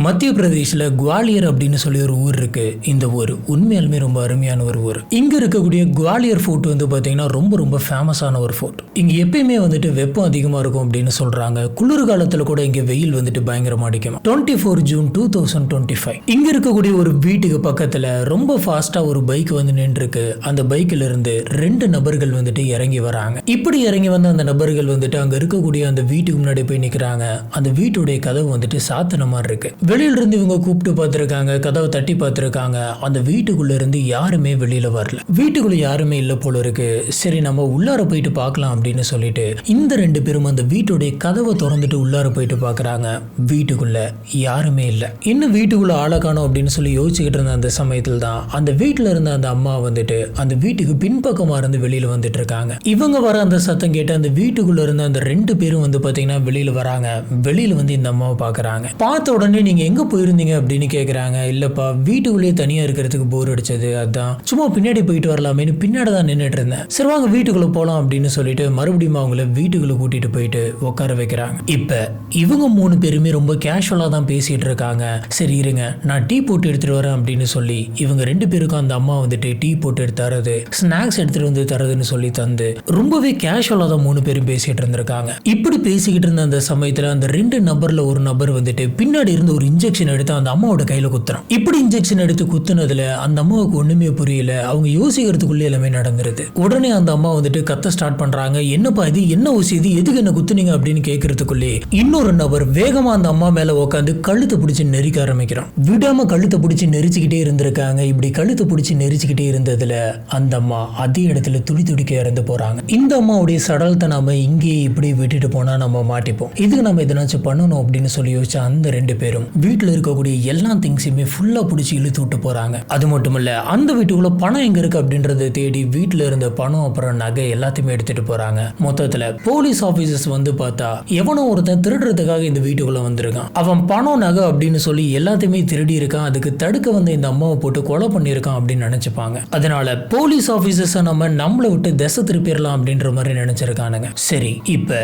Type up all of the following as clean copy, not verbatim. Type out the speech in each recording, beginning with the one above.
மத்திய பிரதேசில் குவாலியர் அப்படின்னு சொல்லி ஒரு ஊர் இருக்கு. இந்த ஊர் உண்மையாலுமே ரொம்ப அருமையான ஒரு ஊர். இங்க இருக்கக்கூடிய குவாலியர் ஃபோர்ட் வந்து பாத்தீங்கன்னா ரொம்ப ரொம்ப ஃபேமஸான ஒரு ஃபோர்ட். இங்க எப்பயுமே வந்துட்டு வெப்பம் அதிகமா இருக்கும் அப்படின்னு சொல்றாங்க. குளிர் காலத்துல கூட இங்க வெயில் வந்துட்டு பயங்கரமா அடிக்கும். 24 ஜூன் 2025 இங்க இருக்கக்கூடிய ஒரு வீட்டுக்கு பக்கத்துல ரொம்ப ஃபாஸ்டா ஒரு பைக் வந்து நின்று இருக்கு. அந்த பைக்ல இருந்து 2 நபர்கள் வந்துட்டு இறங்கி வராங்க. இப்படி இறங்கி வந்த அந்த நபர்கள் வந்துட்டு அங்க இருக்கக்கூடிய அந்த வீட்டுக்கு முன்னாடி போய் நிக்கிறாங்க. அந்த வீட்டுடைய கதவு வந்துட்டு சாத்தின மாதிரி இருக்கு. வெளியில இருந்து இவங்க கூப்பிட்டு பார்த்திருக்காங்க, கதவை தட்டி பார்த்திருக்காங்க. அந்த வீட்டுக்குள்ள இருந்து யாருமே வெளியில வரல. வீட்டுக்குள்ள யாருமே இல்ல போல இருக்கு. சரி, நம்ம உள்ளார போயிட்டு பார்க்கலாம் அப்படின்னு சொல்லிட்டு இந்த 2 பேரும் அந்த வீட்டுடைய கதவை திறந்துட்டு உள்ளார போயிட்டு பார்க்கறாங்க. வீட்டுக்குள்ள யாருமே இல்ல. இன்னும் வீட்டுக்குள்ள ஆளை காணோம் அப்படின்னு சொல்லி யோசிச்சுக்கிட்டு இருந்த அந்த சமயத்துல தான் அந்த வீட்டுல இருந்த அந்த அம்மா வந்துட்டு அந்த வீட்டுக்கு பின்பக்கமா இருந்து வெளியில வந்துட்டு இருக்காங்க. இவங்க வர அந்த சத்தம் கேட்டு அந்த வீட்டுக்குள்ள இருந்த அந்த 2 பேரும் வந்து பாத்தீங்கன்னா வெளியில வராங்க. வெளியில வந்து இந்த அம்மாவை பாக்குறாங்க. பார்த்த உடனே நீங்க எங்க போயிருந்தீங்க அப்படின்னு கேக்குறாங்க. இல்லப்பா, வீட்டுக்குள்ளேயே தனியா இருக்கிறதுக்கு போர் அடிச்சது, அதான் சும்மா பின்னாடி போயிட்டு வரலாமேன்னு பின்னாடி தான் நின்றுட்டு இருந்தேன். சரி வாங்க வீட்டுக்குள்ள போலாம் அப்படின்னு சொல்லிட்டு மறுபடியும் அவங்கள வீட்டுக்குள்ள கூட்டிட்டு போயிட்டு உட்கார வைக்கிறாங்க. இப்ப இவங்க 3 பேருமே ரொம்ப கேஷுவலா தான் பேசிட்டு இருக்காங்க. சரி இருங்க, நான் டீ போட்டு எடுத்துட்டு வரேன் அப்படின்னு சொல்லி இவங்க 2 பேருக்கும் அந்த அம்மா வந்துட்டு டீ போட்டு எடுத்து தரது, ஸ்நாக்ஸ் எடுத்துட்டு வந்து தரதுன்னு சொல்லி தந்து ரொம்பவே கேஷுவலா தான் 3 பேரும் பேசிட்டு இருந்திருக்காங்க. இப்படி பேசிக்கிட்டு இருந்த அந்த சமயத்துல அந்த 2 நபர்ல ஒரு நபர் வந்துட்டு பின்னாடி இருந்து ஒரு இன்ஜெக்ஷன் எடுத்து அந்த அம்மாவோட கையில குத்துறான். இப்படி இன்ஜெக்ஷன் எடுத்து குத்துனதுல அந்த அம்மாவுக்கு ஒண்ணுமே புரியல. அவங்க யோசிக்கிறதுக்குள்ள எல்லாமே நடந்துருது. உடனே அந்த அம்மா வந்துட்டு கத்த ஸ்டார்ட் பண்றாங்க. என்னப்பா இது, என்ன ஊசி இது, எதுக்கு என்ன குத்துனீங்க அப்படின்னு கேட்கறதுக்குள்ளே இன்னொரு நபர் வேகமா அந்த அம்மா மேல உட்காந்து கழுத்தை பிடிச்சி நெரிக்க ஆரம்பிக்கிறான். விடாம கழுத்தை பிடிச்சி நெரிச்சுக்கிட்டே இருந்திருக்காங்க. இப்படி கழுத்தை பிடிச்சி நெரிச்சுக்கிட்டே இருந்ததுல அந்த அம்மா அதே இடத்துல துடி துடிக்க இறந்து போறாங்க. இந்த அம்மாவுடைய சடலத்தை நாம இங்கேயே இப்படி விட்டுட்டு போனா நம்ம மாட்டிப்போம். இதுக்கு நம்ம எதனாச்சும் பண்ணணும் அப்படின்னு சொல்லி யோசிச்சா அந்த 2 பேரும் வீட்டுல இருக்கக்கூடிய எல்லா திங்ஸையுமே ஃபுல்லா பிடிச்சி இழுத்து விட்டு போறாங்க. அது மட்டும் இல்ல, அந்த வீட்டுக்குள்ள பணம் எங்க இருக்கு அப்படின்றத தேடி வீட்டுல இருந்த பணம் அப்புறம் நகை எல்லாத்தையுமே எடுத்துட்டு போறாங்க. மொத்தத்துல போலீஸ் ஆபீசர்ஸ் வந்து பார்த்தா எவனோ ஒருத்தன் திருடுறதுக்காக இந்த வீட்டுக்குள்ள வந்திருக்கான். அவன் பணம் நகை அப்படின்னு சொல்லி எல்லாத்தையுமே திருடி இருக்கான். அதுக்கு தடுக்க வந்து இந்த அம்மாவை போட்டு கொலை பண்ணிருக்கான் அப்படின்னு நினைச்சுப்பாங்க. அதனால போலீஸ் ஆபீசர்ஸ் நம்மளை விட்டு திசை திருப்பிடலாம் அப்படின்ற மாதிரி நினைச்சிருக்கானுங்க. சரி, இப்ப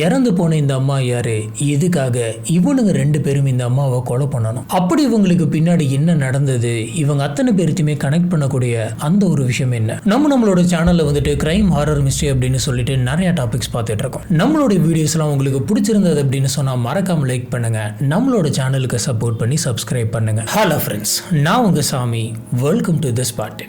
இறந்து போன இந்த அம்மா யாரு, எதுக்காக இவனுங்க 2 பேரும் இந்த அம்மாவை கொலை பண்ணணும், அப்படி இவங்களுக்கு பின்னாடி என்ன நடந்தது, இவங்க அத்தனை பேருத்தையுமே கனெக்ட் பண்ணக்கூடிய அந்த ஒரு விஷயம் என்ன. நம்மளோட சேனல்ல வந்துட்டு கிரைம் ஹாரர் மிஸ்ட்ரி அப்படின்னு சொல்லிட்டு நிறைய டாபிக்ஸ் பார்த்துட்டு இருக்கோம். நம்மளோட வீடியோஸ் எல்லாம் உங்களுக்கு பிடிச்சிருந்தது அப்படின்னு சொன்னா மறக்காம லைக் பண்ணுங்க. நம்மளோட சேனலுக்கு சப்போர்ட் பண்ணி சப்ஸ்கிரைப் பண்ணுங்க. ஹலோ ஃப்ரெண்ட்ஸ், நான் உங்க சாமி. Welcome to this part.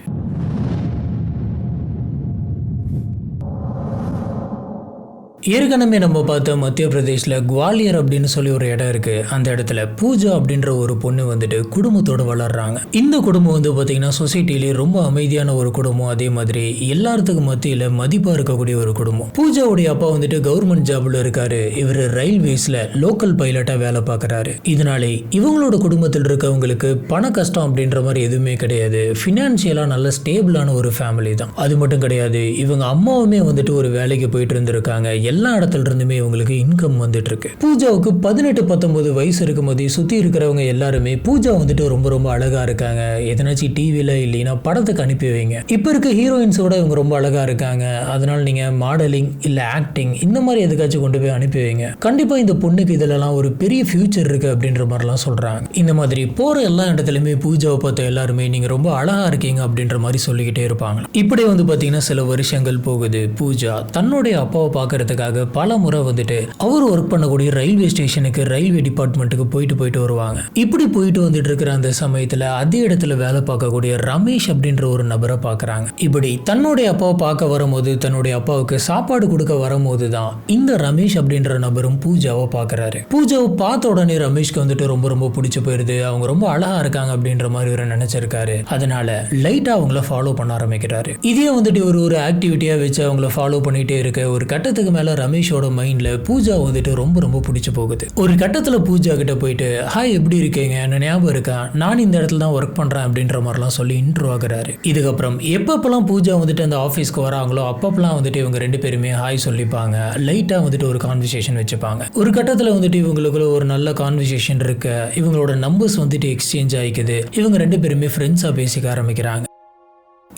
ஏற்கனவே நம்ம பார்த்த மத்திய பிரதேசில் குவாலியர் அப்படின்னு சொல்லி ஒரு இடம் இருக்கு. அந்த இடத்துல பூஜா அப்படின்ற ஒரு பொண்ணு வந்துட்டு குடும்பத்தோடு வளர்றாங்க. இந்த குடும்பம் வந்து பார்த்தீங்கன்னா சொசைட்டிலேயே ரொம்ப அமைதியான ஒரு குடும்பம். அதே மாதிரி எல்லாத்துக்கும் மத்தியில் மதிப்பாக இருக்கக்கூடிய ஒரு குடும்பம். பூஜாவுடைய அப்பா வந்துட்டு கவர்மெண்ட் ஜாப்ல இருக்காரு. இவர் ரயில்வேஸ்ல லோக்கல் பைலட்டா வேலை பார்க்கறாரு. இதனாலே இவங்களோட குடும்பத்தில் இருக்கவங்களுக்கு பண கஷ்டம் அப்படின்ற மாதிரி எதுவுமே கிடையாது. ஃபினான்ஷியலா நல்ல ஸ்டேபிளான ஒரு ஃபேமிலி தான். அது மட்டும் கிடையாது, இவங்க அம்மாவுமே வந்துட்டு ஒரு வேலைக்கு போயிட்டு இருந்திருக்காங்க. எல்லா இடத்துல இருந்துமே இவங்களுக்கு இன்கம் வந்துட்டு இருக்கு. பூஜாவுக்கு 18-19 வயசு இருக்கும்போது சுத்தி இருக்கிறவங்க எல்லாருமே பூஜா வந்துட்டு ரொம்ப ரொம்ப அழகா இருக்காங்க, எதனாச்சும் டிவில இல்லைன்னா படத்துக்கு அனுப்பி வைங்க, இப்ப இருக்க ஹீரோயின்ஸோட இவங்க ரொம்ப அழகா இருக்காங்க, அதனால நீங்க மாடலிங் இல்ல ஆக்டிங் இந்த மாதிரி எதுக்காச்சும் கொண்டு போய் அனுப்பி வைங்க, கண்டிப்பா இந்த பொண்ணுக்கு இதெல்லாம் ஒரு பெரிய ஃபியூச்சர் இருக்கு அப்படின்ற மாதிரிலாம் சொல்றாங்க. இந்த மாதிரி போற எல்லா இடத்துலயுமே பூஜாவை பார்த்த எல்லாருமே நீங்க ரொம்ப அழகா இருக்கீங்க அப்படின்ற மாதிரி சொல்லிக்கிட்டே இருப்பாங்க. இப்படி வந்து பாத்தீங்கன்னா சில வருஷங்கள் போகுது. பூஜா தன்னுடைய அப்பாவை பார்க்கறதுக்கு பல முறை வந்துட்டு அவர் ஒர்க் பண்ணக்கூடிய ரயில்வே ஸ்டேஷனுக்கு ரயில்வே டிபார்ட்மெண்ட்டுக்கு போயிட்டு வருவாங்க. இப்படி போயிட்டு வந்துட்டு இருக்கிற அந்த சமயத்துல அதே இடத்துல வேலை பார்க்கக்கூடிய ரமேஷ் அப்படின்ற ஒரு நபரை பார்க்கறாங்க. இப்படி தன்னுடைய அப்பாவை பார்க்க வரும்போது, தன்னுடைய அப்பாவுக்கு சாப்பாடு கொடுக்க வரும்போது தான் இந்த ரமேஷ் அப்படின்ற நபரும் பூஜாவை பார்க்கறாரு. பூஜாவை பார்த்த உடனே ரமேஷ்க்கு வந்துட்டு ரொம்ப ரொம்ப பிடிச்சு போயிருது. அவங்க ரொம்ப அழகா இருக்காங்க அப்படின்ற மாதிரி இவர் நினைச்சிருக்காரு. அதனால லைட்டா அவங்கள ஃபாலோ பண்ண ஆரம்பிக்கிறாரு. இதே வந்துட்டு ஒரு ஆக்டிவிட்டியா வச்சு அவங்கள ஃபாலோ பண்ணிட்டே இருக்க ஒரு கட்டத்துக்கு மேல ரமேஷோட மைண்ட்ல பூஜா வந்துட்டு ரொம்ப ரொம்ப பிடிச்சு போகுது. ஒரு கட்டத்துல பூஜா கிட்ட போயிட்டு ஹாய் எப்படி இருக்கீங்க, என்ன ஞாபகம் இருக்கா, நான் இந்த இடத்துல தான் ஒர்க் பண்றேன் அப்படின்ற மாதிரிலாம் சொல்லி இன்ட்ரோ ஆகுறாரு. இதுக்கப்புறம் எப்பப்பெல்லாம் பூஜா வந்துட்டு அந்த ஆஃபீஸ்க்கு வராங்களோ அப்பப்பெல்லாம் வந்துட்டு இவங்க 2 பேருமே ஹாய் சொல்லிப்பாங்க. லைட்டா வந்துட்டு ஒரு கான்வர்சேஷன் வச்சுப்பாங்க. ஒரு கட்டத்துல வந்துட்டு இவங்களுக்குள்ள ஒரு நல்ல கான்வர்சேஷன் இருக்கு. இவங்களோட நம்பர்ஸ் வந்துட்டு எக்ஸ்சேஞ்ச் ஆயிக்குது. இவங்க 2 பேருமே ஃப்ரெண்ட்ஸா பேசிக்க ஆரம்பிக்கிறாங்க.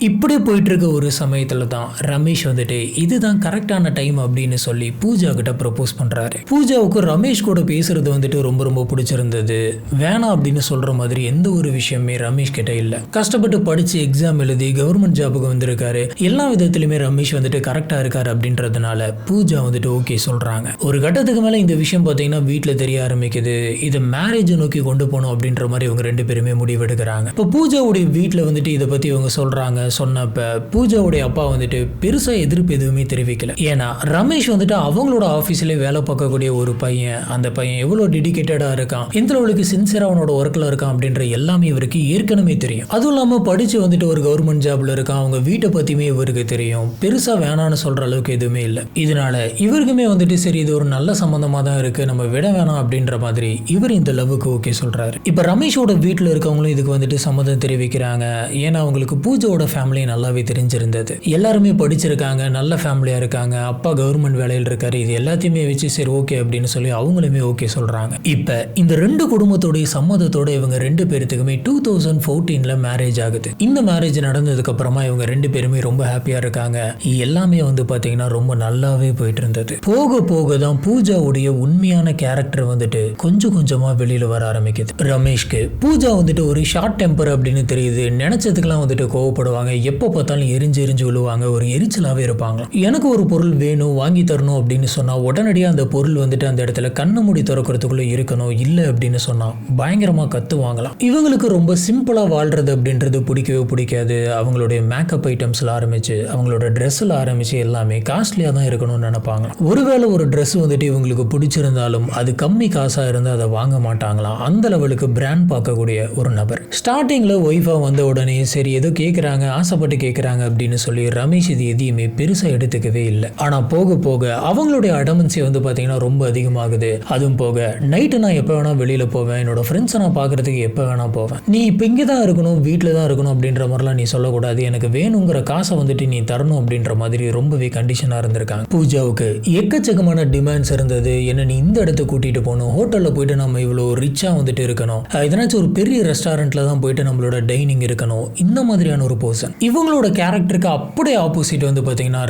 இப்படி போயிட்டு இருக்க ஒரு சமயத்துல தான் ரமேஷ் வந்துட்டு இதுதான் கரெக்டான டைம் அப்படின்னு சொல்லி பூஜா கிட்ட ப்ரப்போஸ் பண்றாரு. பூஜாவுக்கு ரமேஷ் கூட பேசுறது வந்துட்டு ரொம்ப ரொம்ப பிடிச்சிருந்தது. வேணாம் அப்படின்னு சொல்ற மாதிரி எந்த ஒரு விஷயமே ரமேஷ் கிட்ட இல்ல. கஷ்டப்பட்டு படிச்சு எக்ஸாம் எழுதி கவர்மெண்ட் ஜாபுக்கு வந்திருக்காரு. எல்லா விதத்திலுமே ரமேஷ் வந்துட்டு கரெக்டா இருக்காரு அப்படின்றதுனால பூஜா வந்துட்டு ஓகே சொல்றாங்க. ஒரு கட்டத்துக்கு மேல இந்த விஷயம் பார்த்தீங்கன்னா வீட்டில் தெரிய ஆரம்பிக்குது. இதை மேரேஜ் நோக்கி கொண்டு போகணும் அப்படின்ற மாதிரி இவங்க 2 பேருமே முடிவெடுக்கிறாங்க. இப்போ பூஜாவுடைய வீட்டில் வந்துட்டு இதை பத்தி இவங்க சொல்றாங்க. சொன்னப்ப பூஜாவுடைய அப்பா வந்துட்டு பெருசா எதிர்ப்பு எதுவுமே தெரிவிக்கல. ஏன்னா ரமேஷ் வந்துட்டு அவங்களோட ஆஃபீஸ்ல வேலை பார்க்கக்கூடிய ஒரு பையன். அந்த பையன் எவ்வளவு டெடிகேட்டடா இருக்கான், எந்த அளவுக்கு சின்சியரா அவனோட ஒர்க்ல இருக்கான் அப்படின்ற எல்லாமே இவருக்கு ஏற்கனவே தெரியும். அதுவும் இல்லாம படிச்சு வந்துட்டு ஒரு கவர்மெண்ட் ஜாப்ல இருக்கான். அவங்க வீட்டை பத்தியுமே இவருக்கு தெரியும். பெருசா வேணான்னு சொல்ற அளவுக்கு எதுவுமே இல்லை. இதனால இவருக்குமே வந்துட்டு சரி இது ஒரு நல்ல சம்பந்தமா தான் இருக்கு, நம்ம விட வேணாம் அப்படின்ற மாதிரி இவர் இந்த லவ்வுக்கு ஓகே சொல்றாரு. இப்ப ரமேஷோட வீட்டுல இருக்கவங்களும் இதுக்கு வந்துட்டு சம்மதம் தெரிவிக்கிறாங்க. ஏன்னா அவங்களுக்கு பூஜாவோட ஃபேமிலி நல்லாவே தெரிஞ்சிருந்தது. எல்லாருமே படிச்சிருக்காங்க, நல்ல ஃபேமிலியா இருக்காங்க, அப்பா கவர்மெண்ட் வேலையில் இருக்காரு. இது எல்லாத்தையுமே வச்சு சரி ஓகே அப்படின்னு சொல்லி அவங்களுமே ஓகே சொல்றாங்க. இப்ப இந்த 2 குடும்பத்தோடைய சம்மதத்தோட இவங்க 2 பேருத்துக்குமே 2014 மேரேஜ் ஆகுது. இந்த மேரேஜ் நடந்ததுக்கு அப்புறமா இவங்க 2 பேருமே ரொம்ப ஹாப்பியா இருக்காங்க. எல்லாமே வந்து பாத்தீங்கன்னா ரொம்ப நல்லாவே போயிட்டு இருந்தது. போக போக தான் பூஜாவுடைய உண்மையான கேரக்டர் வந்துட்டு கொஞ்சம் கொஞ்சமா வெளியில வர ஆரம்பிக்குது. ரமேஷ்க்கு பூஜா வந்துட்டு ஒரு ஷார்ட் டெம்பர் அப்படின்னு தெரியுது. நினைச்சதுக்கெல்லாம் வந்துட்டு கோவப்படுவாங்க. எப்போ பார்த்தாலும் எரிஞ்சு எரிஞ்சு விழுவாங்க. ஒரு எரிச்சலாவே இருப்பாங்க. எனக்கு ஒரு பொருள் வேணும், வாங்கி தரணும் அப்படின்னு சொன்னா உடனடியாக அந்த பொருள் வந்துட்டு அந்த இடத்துல கண்ணு மூடி திறக்கிறதுக்குள்ள இருக்கணும். இல்லை அப்படின்னு சொன்னா பயங்கரமா கத்துவாங்களாம். இவங்களுக்கு ரொம்ப சிம்பிளா வாழ்றது அப்படின்றது பிடிக்கவே பிடிக்காது. அவங்களுடைய மேக்கப் ஐட்டம்ஸ்ல ஆரம்பிச்சு அவங்களோட ட்ரெஸ்ல ஆரம்பிச்சு எல்லாமே காஸ்ட்லியா தான் இருக்கணும்னு நினைப்பாங்க. ஒருவேளை ஒரு ட்ரெஸ் வந்துட்டு இவங்களுக்கு பிடிச்சிருந்தாலும் அது கம்மி காசா இருந்தால் அதை வாங்க மாட்டாங்களாம். அந்த லெவலுக்கு பிராண்ட் பார்க்கக்கூடிய ஒரு நபர். ஸ்டார்டிங்ல ஒய்ஃபா வந்த உடனே சரி ஏதோ கேட்குறாங்க, ஆசைப்பட்டு கேட்குறாங்க அப்படின்னு சொல்லி ரமேஷ் இது எதையுமே பெருசா எடுத்துக்கவே இல்லை. ஆனா போக போக அவங்களுடைய அடமன்சி வந்து பார்த்தீங்கன்னா ரொம்ப அதிகமாகுது. அதுவும் போக நைட்டு நான் எப்போ வேணா வெளியில போவேன், என்னோட ஃப்ரெண்ட்ஸை நான் பார்க்கறதுக்கு எப்போ வேணா போவேன், நீ இப்போ இங்கே தான் இருக்கணும், வீட்டில் தான் இருக்கணும் அப்படின்ற மாதிரிலாம் நீ சொல்லக்கூடாது, எனக்கு வேணுங்கிற காசை வந்துட்டு நீ தரணும் அப்படின்ற மாதிரி ரொம்பவே கண்டிஷனாக இருந்திருக்காங்க. பூஜாவுக்கு எக்கச்சக்கமான டிமாண்ட்ஸ் இருந்தது. என்ன நீ இந்த இடத்துக்கு கூட்டிட்டு போகணும், ஹோட்டலில் போயிட்டு நம்ம இவ்வளோ ரிச்சாக வந்துட்டு இருக்கணும், இதனாச்சும் ஒரு பெரிய ரெஸ்டாரண்ட்ல தான் போயிட்டு நம்மளோட டைனிங் இருக்கணும், இந்த மாதிரியான ஒரு பர்சன். இவங்களோட கேரக்டருக்கு அப்படியே ஆப்போசிட் வந்து பார்த்தீங்கன்னா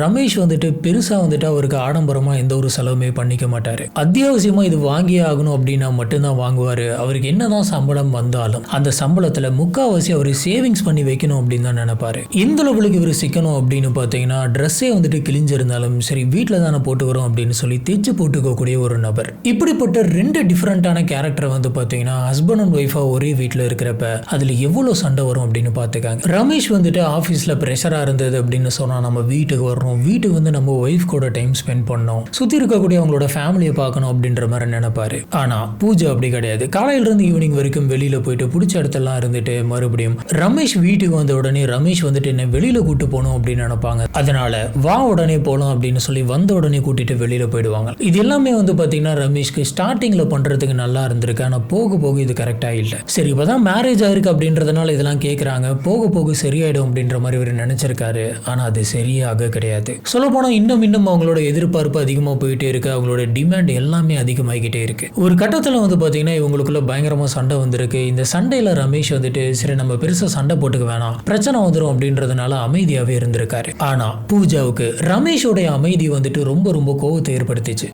ரமேஷ் வந்துட்டு பெருசா வந்துட்டு அவருக்கு ஆடம்பரமா எந்த ஒரு செலவுமே பண்ணிக்க மாட்டாரு. அத்தியாவசியமா இது வாங்கியே ஆகணும் அப்படின்னா மட்டும்தான் வாங்குவாரு. அவருக்கு என்னதான் சம்பளம் வந்தாலும் அந்த சம்பளத்துல முக்காவாசி அவர் சேவிங்ஸ் பண்ணி வைக்கணும் அப்படின்னு தான் நினைப்பாரு. எந்த அளவுக்கு இவர் சிக்கணும் அப்படின்னு பார்த்தீங்கன்னா ட்ரெஸ்ஸே வந்துட்டு கிழிஞ்சிருந்தாலும் சரி வீட்டில் தானே போட்டு வரும் அப்படின்னு சொல்லி தேய்ச்சி போட்டுக்கக்கூடிய ஒரு நபர். இப்படிப்பட்ட 2 டிஃப்ரெண்டான கேரக்டர் வந்து பார்த்தீங்கன்னா ஹஸ்பண்ட் அண்ட் ஒய்ஃபா ஒரே வீட்டில் இருக்கிறப்ப அதுல எவ்வளவு சண்டை வரும் அப்படின்னு பார்த்துக்காங்க. ரமேஷ் வந்துட்டு ஆஃபீஸ்ல ப்ரெஷரா இருந்தது அப்படின்னு சொன்னா நம்ம வீட்டுக்கு வர்றோம், வீட்டுக்கு வந்து நம்ம ஒய்ஃப் கூட டைம் ஸ்பெண்ட் பண்ணோம், சுத்தி இருக்கக்கூடிய அவங்களோட ஃபேமிலியை பார்க்கணும் அப்படின்ற மாதிரி நினைப்பாரு. ஆனா பூஜா அப்படி கிடையாது. காலையில இருந்து ஈவினிங் வரைக்கும் வெளியில போயிட்டு பிடிச்ச இடத்தெல்லாம் இருந்துட்டு மறுபடியும் ரமேஷ் வீட்டுக்கு வந்த உடனே ரமேஷ் வந்துட்டு என்ன வெளியில கூட்டு போகணும் அப்படின்னு நினைப்பாங்க. அதனால வா உடனே போகலாம் அப்படின்னு சொல்லி வந்த உடனே கூட்டிட்டு வெளியில போயிடுவாங்க. இது எல்லாமே வந்து பாத்தீங்கன்னா ரமேஷ்க்கு ஸ்டார்டிங்ல பண்றதுக்கு நல்லா இருந்திருக்கு. ஆனா போக போக இது கரெக்டா இல்ல. சரி இப்பதான் மேரேஜ் ஆயிருக்கு அப்படின்றதுனால இதெல்லாம் கேட்கறாங்க, போக போக சரியாயிடும் அப்படின்ற மாதிரி இவர் நினைச்சிருக்காரு. ஆனா அது சரியாக கிடையாது. சொல்ல போனா இன்னும் அவங்களோட எதிர்பார்ப்பு அதிகமா போயிட்டே இருக்கு. அவங்களோட டிமாண்ட் எல்லாமே அதிகமாகிட்டே இருக்கு. ஒரு கட்டத்துல வந்து பாத்தீங்கன்னா இவங்களுக்குள்ள பயங்கரமா சண்டை வந்திருக்கு. இந்த சண்டையில ரமேஷ் வந்துட்டு சரி நம்ம பெருசா சண்டை போட்டுக்க வேணாம், பிரச்சனை வந்துடும் அப்படின்றதுனால அமைதியாவே இருந்திருக்காரு. ஆனா பூஜாவுக்கு ரமேஷோடைய அமைதி வந்துட்டு ரொம்ப ரொம்ப கோவத்தை ஏற்படுத்திச்சு.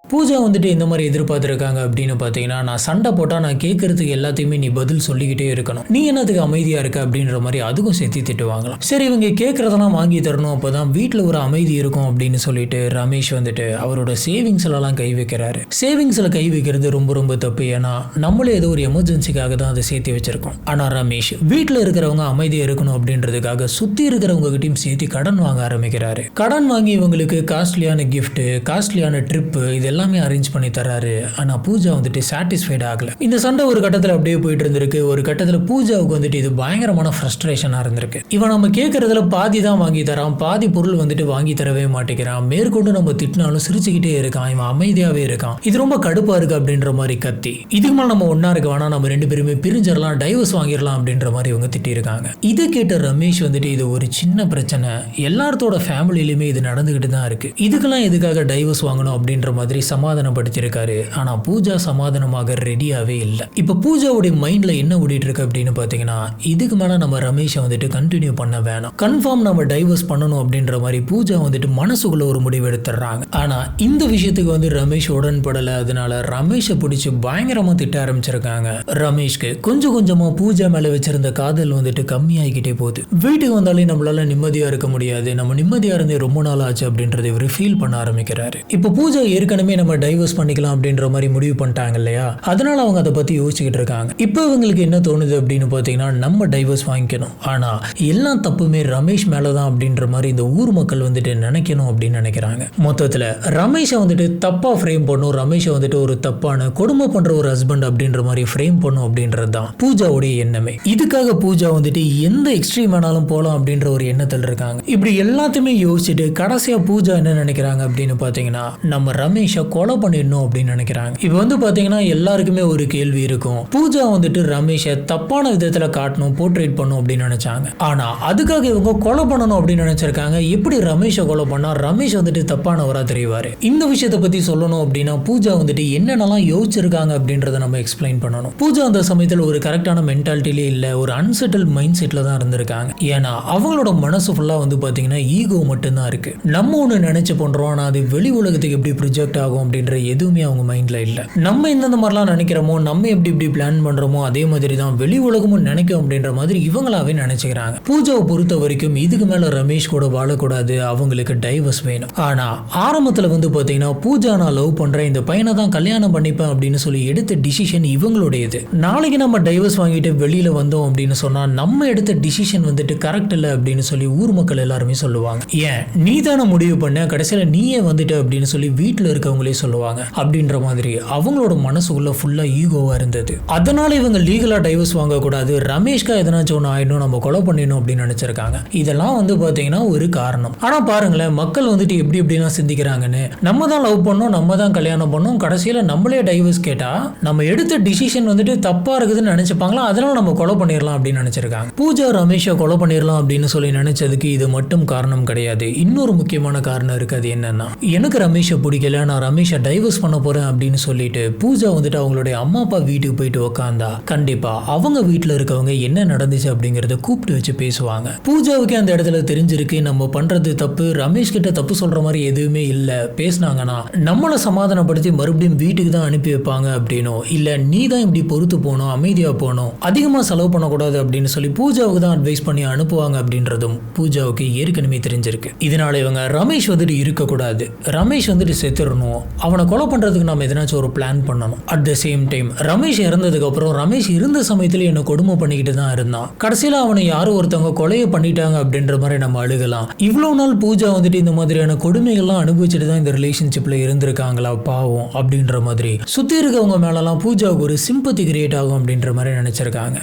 பூஜா வந்துட்டு இந்த மாதிரி எதிர்பார்த்துருக்காங்க அப்படின்னு பார்த்தீங்கன்னா நான் சண்டை போட்டால் நான் கேட்கறதுக்கு எல்லாத்தையுமே நீ பதில் சொல்லிக்கிட்டே இருக்கணும், நீ என்னதுக்கு அமைதியாக இருக்க அப்படின்ற மாதிரி அதுக்கும் சேர்த்து திட்டுவாங்களாம். சரி இவங்க கேட்குறதெல்லாம் வாங்கி தரணும், அப்போ தான் வீட்டில் ஒரு அமைதி இருக்கும் அப்படின்னு சொல்லிட்டு ரமேஷ் வந்துட்டு அவரோட சேவிங்ஸ்லாம் கை வைக்கிறாரு. சேவிங்ஸில் கை வைக்கிறது ரொம்ப ரொம்ப தப்பு. ஏன்னா நம்மளே ஏதோ ஒரு எமர்ஜென்சிக்காக தான் அதை சேர்த்து வச்சிருக்கோம். ஆனால் ரமேஷ் வீட்டில் இருக்கிறவங்க அமைதியாக இருக்கணும் அப்படின்றதுக்காக சுற்றி இருக்கிறவங்க கிட்டையும் சேர்த்து கடன் வாங்க ஆரம்பிக்கிறாரு. கடன் வாங்கி இவங்களுக்கு காஸ்ட்லியான கிஃப்ட், காஸ்ட்லியான ட்ரிப்பு இது எல்லாமே அரேஞ்ச் பண்ணி தராரு. ஆனா பூஜா வந்துட்டு சாட்டிஸ்ஃபைட் ஆகல. இந்த சண்டை ஒரு கட்டத்தில் அப்படியே போயிட்டு இருந்திருக்கு. ஒரு கட்டத்தில் பூஜாவுக்கு வந்துட்டு இது பயங்கரமான ஃப்ரஸ்ட்ரேஷனா இருந்திருக்கு. இவன் நம்ம கேட்கறதுல பாதி தான் வாங்கி தரான், பாதி பொருள் வந்துட்டு வாங்கி தரவே மாட்டேங்கிறான், மேற்கொண்டு நம்ம திட்டினாலும் சிரிச்சுக்கிட்டே இருக்கான், இவன் அமைதியாவே இருக்கான், இது ரொம்ப கடுப்பா இருக்கு அப்படின்ற மாதிரி கத்தி இதுக்கு மேல நம்ம ஒன்னா இருக்க வேணா, நம்ம 2 பேருமே பிரிஞ்சிடலாம், டைவர்ஸ் வாங்கிடலாம் அப்படின்ற மாதிரி இவங்க திட்டி இருக்காங்க. இதை கேட்ட ரமேஷ் வந்துட்டு இது ஒரு சின்ன பிரச்சனை, எல்லாத்தோட ஃபேமிலியிலுமே இது நடந்துகிட்டு தான் இருக்கு, இதுக்கெல்லாம் எதுக்காக டைவர்ஸ் வாங்கணும் அப்படின்ற மாதிரி சமாதானப்படுத்தியிருக்காரு. ஆனா பூஜா சமாதானமாக ரெடியாவே இல்லை. இப்ப பூஜாவுடைய மைண்ட்ல என்ன ஓடிட்டு இருக்கு அப்படின்னு பாத்தீங்கன்னா, இதுக்கு மேல நம்ம ரமேஷை வந்துட்டு கண்டினியூ பண்ண வேணாம், கன்ஃபார்ம் நம்ம டைவர்ஸ் பண்ணணும் அப்படின்ற மாதிரி பூஜா வந்துட்டு மனசுக்குள்ள ஒரு முடிவு எடுத்துறாங்க. ஆனா இந்த விஷயத்துக்கு வந்து ரமேஷ் உடன்படல. அதனால ரமேஷை பிடிச்சி பயங்கரமா திட்ட ஆரம்பிச்சிருக்காங்க. ரமேஷ்க்கு கொஞ்சம் கொஞ்சமா பூஜா மேல வச்சிருந்த காதல் வந்துட்டு கம்மியாகிக்கிட்டே போகுது. வீட்டுக்கு வந்தாலே நம்மளால நிம்மதியா இருக்க முடியாது, நம்ம நிம்மதியா இருந்தே ரொம்ப நாள் ஆச்சு அப்படின்றத இவர் ஃபீல் பண்ண ஆரம்பிக்கிறாரு. இப்ப பூஜா ஏற்கனவே நம்ம டைவர்ஸ் பண்ணிக்கலாம் அப்படின்ற மாதிரி முடிவு பண்ணிட்டாங்க இல்லையா, அதனால அவங்க அதை பத்தி யோசிச்சுக்கிட்டு இருக்காங்க. இப்போ இவங்களுக்கு என்ன தோணுது அப்படின்னு பாத்தீங்கன்னா, நம்ம டைவர்ஸ் வாங்கிக்கணும், ஆனா எல்லாம் தப்புமே ரமேஷ் மேலதான் அப்படின்ற மாதிரி இந்த ஊர் மக்கள் வந்துட்டு நினைக்கணும் அப்படின்னு நினைக்கிறாங்க. மொத்தத்துல ரமேஷை வந்துட்டு தப்பா ஃப்ரேம் பண்ணும், ரமேஷை வந்துட்டு ஒரு தப்பான கொடுமை பண்ற ஒரு ஹஸ்பண்ட் அப்படின்ற மாதிரி ஃப்ரேம் பண்ணும் அப்படின்றது தான் பூஜாவுடைய எண்ணமே. இதுக்காக பூஜா வந்துட்டு எந்த எக்ஸ்ட்ரீம் வேணாலும் போலாம் அப்படின்ற ஒரு எண்ணத்தில் இருக்காங்க. இப்படி எல்லாத்தையுமே யோசிச்சுட்டு கடைசியா பூஜா என்ன நினைக்கிறாங்க அப்படின்னு பாத்தீங்கன்னா, நம்ம ரமேஷை கொலை பண்ணிடணும் அப்படின்னு நினைக்கிறாங்க. இப்போ வந்து பாத்தீங்கன்னா எல்லாருக்குமே ஒரு கேள்வி இருக்கும், பூஜா வந்துட்டு ரமேஷை தப்பான விதத்துல காட்டணும், போர்ட்ரேட் பண்ணும் அப்படின்னு நினைச்சாங்க. ஆனா அதுக்காக இவங்க கொலை பண்ணணும் அப்படின்னு நினைச்சிருக்காங்க. எப்படி ரமேஷை கொலை பண்ணா ரமேஷ் வந்துட்டு தப்பானவரா தெரிவாரு? இந்த விஷயத்தை பத்தி சொல்லணும் அப்படின்னா பூஜா வந்துட்டு என்னென்னலாம் யோசிச்சிருக்காங்க அப்படின்றத நம்ம எக்ஸ்பிளைன் பண்ணணும். பூஜா அந்த சமயத்தில் ஒரு கரெக்டான மென்டாலிட்டிலே இல்லை, ஒரு அன்செட்டில் மைண்ட் செட்ல தான் இருந்திருக்காங்க. ஏன்னா அவங்களோட மனசு ஃபுல்லா வந்து பாத்தீங்கன்னா ஈகோ மட்டும்தான் இருக்கு. நம்ம ஒன்று நினைச்சு பண்றோம், ஆனா அது வெளி உலகத்துக்கு எப்படி ப்ரொஜெக்ட் ஆகும் அப்படின்ற எதுவுமே அவங்க மைண்ட்ல இல்லை. நம்ம எந்தெந்த மாதிரிலாம் நினைக்கிறோமோ, நம்ம எப்படி இப்படி பிளான் பண்றோமோ அதே மாதிரி தான் வெளி உலகமும் நினைக்கும் அப்படின்ற மாதிரி இவங்களாவே நினைச்சுக்கிறாங்க. பூஜாவை பொறுத்த வரைக்கும் இதுக்கு மேல ரமேஷ் கூட வாழக்கூடாது, அவங்களுக்கு டைவர்ஸ் வேணும். ஆனா ஆரம்பத்துல வந்து பாத்தீங்கன்னா பூஜா நான் லவ் பண்றேன், இந்த பையனை தான் கல்யாணம் பண்ணிப்பேன் அப்படின்னு சொல்லி எடுத்த டிசிஷன் இவங்களுடையது. நாளைக்கு நம்ம டைவர்ஸ் வாங்கிட்டு வெளியில வந்தோம் அப்படின்னு சொன்னா நம்ம எடுத்த டிசிஷன் வந்துட்டு கரெக்ட் இல்லை அப்படின்னு சொல்லி ஊர் மக்கள் எல்லாருமே சொல்லுவாங்க. ஏன் நீ தானே முடிவு பண்ண, கடைசியில நீயே வந்துட்டு அப்படின்னு சொல்லி வீட்டுல இருக்கவங்களே சொல்லுவாங்க. அப்படின்ற மாதிரி அவங்களோட மனசுக்குள்ள ஃபுல்லா ஈகோவா இருந்தது. அதனால இவங்க லீகலா டைவர்ஸ் வாங்க கூடாது, ரமேஷ்கா எதனாச்சும் ஒன்று ஆயிடும், நம்ம கொலை பண்ணிடணும் அப்படின்னு நினைச்சிருக்காங்க. இதெல்லாம் வந்து பாத்தீங்கன்னா ஒரு காரணம். ஆனா பாருங்களேன், மக்கள் வந்துட்டு எப்படி எப்படிலாம் சிந்திக்கிறாங்கன்னு. நம்ம தான் லவ் பண்ணோம், நம்ம தான் கல்யாணம் பண்ணோம், கடைசியில நம்மளே டைவர்ஸ் கேட்டா நம்ம எடுத்த டிசிஷன் வந்துட்டு தப்பா இருக்குதுன்னு நினைச்சுப்பாங்களா, அதனால நம்ம கொலை பண்ணிடலாம் அப்படின்னு நினைச்சிருக்காங்க. பூஜா ரமேஷை கொலை பண்ணிடலாம் அப்படின்னு சொல்லி நினைச்சதுக்கு இது மட்டும் காரணம் கிடையாது, இன்னொரு முக்கியமான காரணம் இருக்கு. அது என்னன்னா, எனக்கு ரமேஷை பிடிக்கல, நான் ரமேஷை டைவர்ஸ் பண்ண போறேன் அப்படின்னு சொல்லிட்டு பூஜா வந்துட்டு அவங்களுடைய அம்மா அப்பா வீட்டுக்கு போயிட்டு உட்காந்தா கண்டிப்பா அவங்க வீட்டுல இருக்கவங்க என்ன நடந்துச்சு அப்படிங்கறத கூப்பிட்டு வச்சு பேசுவாங்க. பூஜாவுக்கு அந்த இடத்துல தெரிஞ்சிருக்கு நம்ம பண்றது தப்பு, ரமேஷ் கிட்ட தப்பு சொல்ற மாதிரி எதுவுமே இல்ல, பேசினாங்கன்னா நம்மளை சமாதானப்படுத்தி மறுபடியும் வீட்டுக்கு தான் அனுப்பி வைப்பாங்க அப்படின்னோ, இல்ல நீ தான் இப்படி பொறுத்து போகணும், அமைதியா போகணும், அதிகமா செலவு பண்ணக்கூடாது அப்படின்னு சொல்லி பூஜாவுக்கு தான் அட்வைஸ் பண்ணி அனுப்புவாங்க அப்படின்றதும் பூஜாவுக்கு ஏற்கனவே தெரிஞ்சிருக்கு. இதனால இவங்க ரமேஷ் வந்துட்டு இருக்கக்கூடாது, ரமேஷ் வந்துட்டு செத்துடணும், அவனை கொலை பண்றதுக்கு நம்ம எதனாச்சும் ஒரு பிளான் பண்ணணும். At the same time Ramesh இறந்ததுக்கு அப்புறம் ரமேஷ் இருந்த சமயத்துல என்ன கொடுமை பண்ணிக்கிட்டு தான் இருந்தான், கடைசியில அவனை யாரும் ஒருத்தவங்க கொலையை பண்ணிட்டாங்க அப்படின்ற மாதிரி நம்ம அழுகலாம். இவ்வளவு நாள் பூஜா வந்துட்டு இந்த மாதிரியான கொடுமைகள்லாம் அனுபவிச்சுட்டு தான் இந்த ரிலேஷன்ஷிப்ல இருந்திருக்காங்களா பாவம் அப்படின்ற மாதிரி சுத்தி இருக்கவங்க மேலலாம் பூஜாவுக்கு ஒரு சிம்பத்தி கிரியேட் ஆகும் அப்படின்ற மாதிரி நினைச்சிருக்காங்க.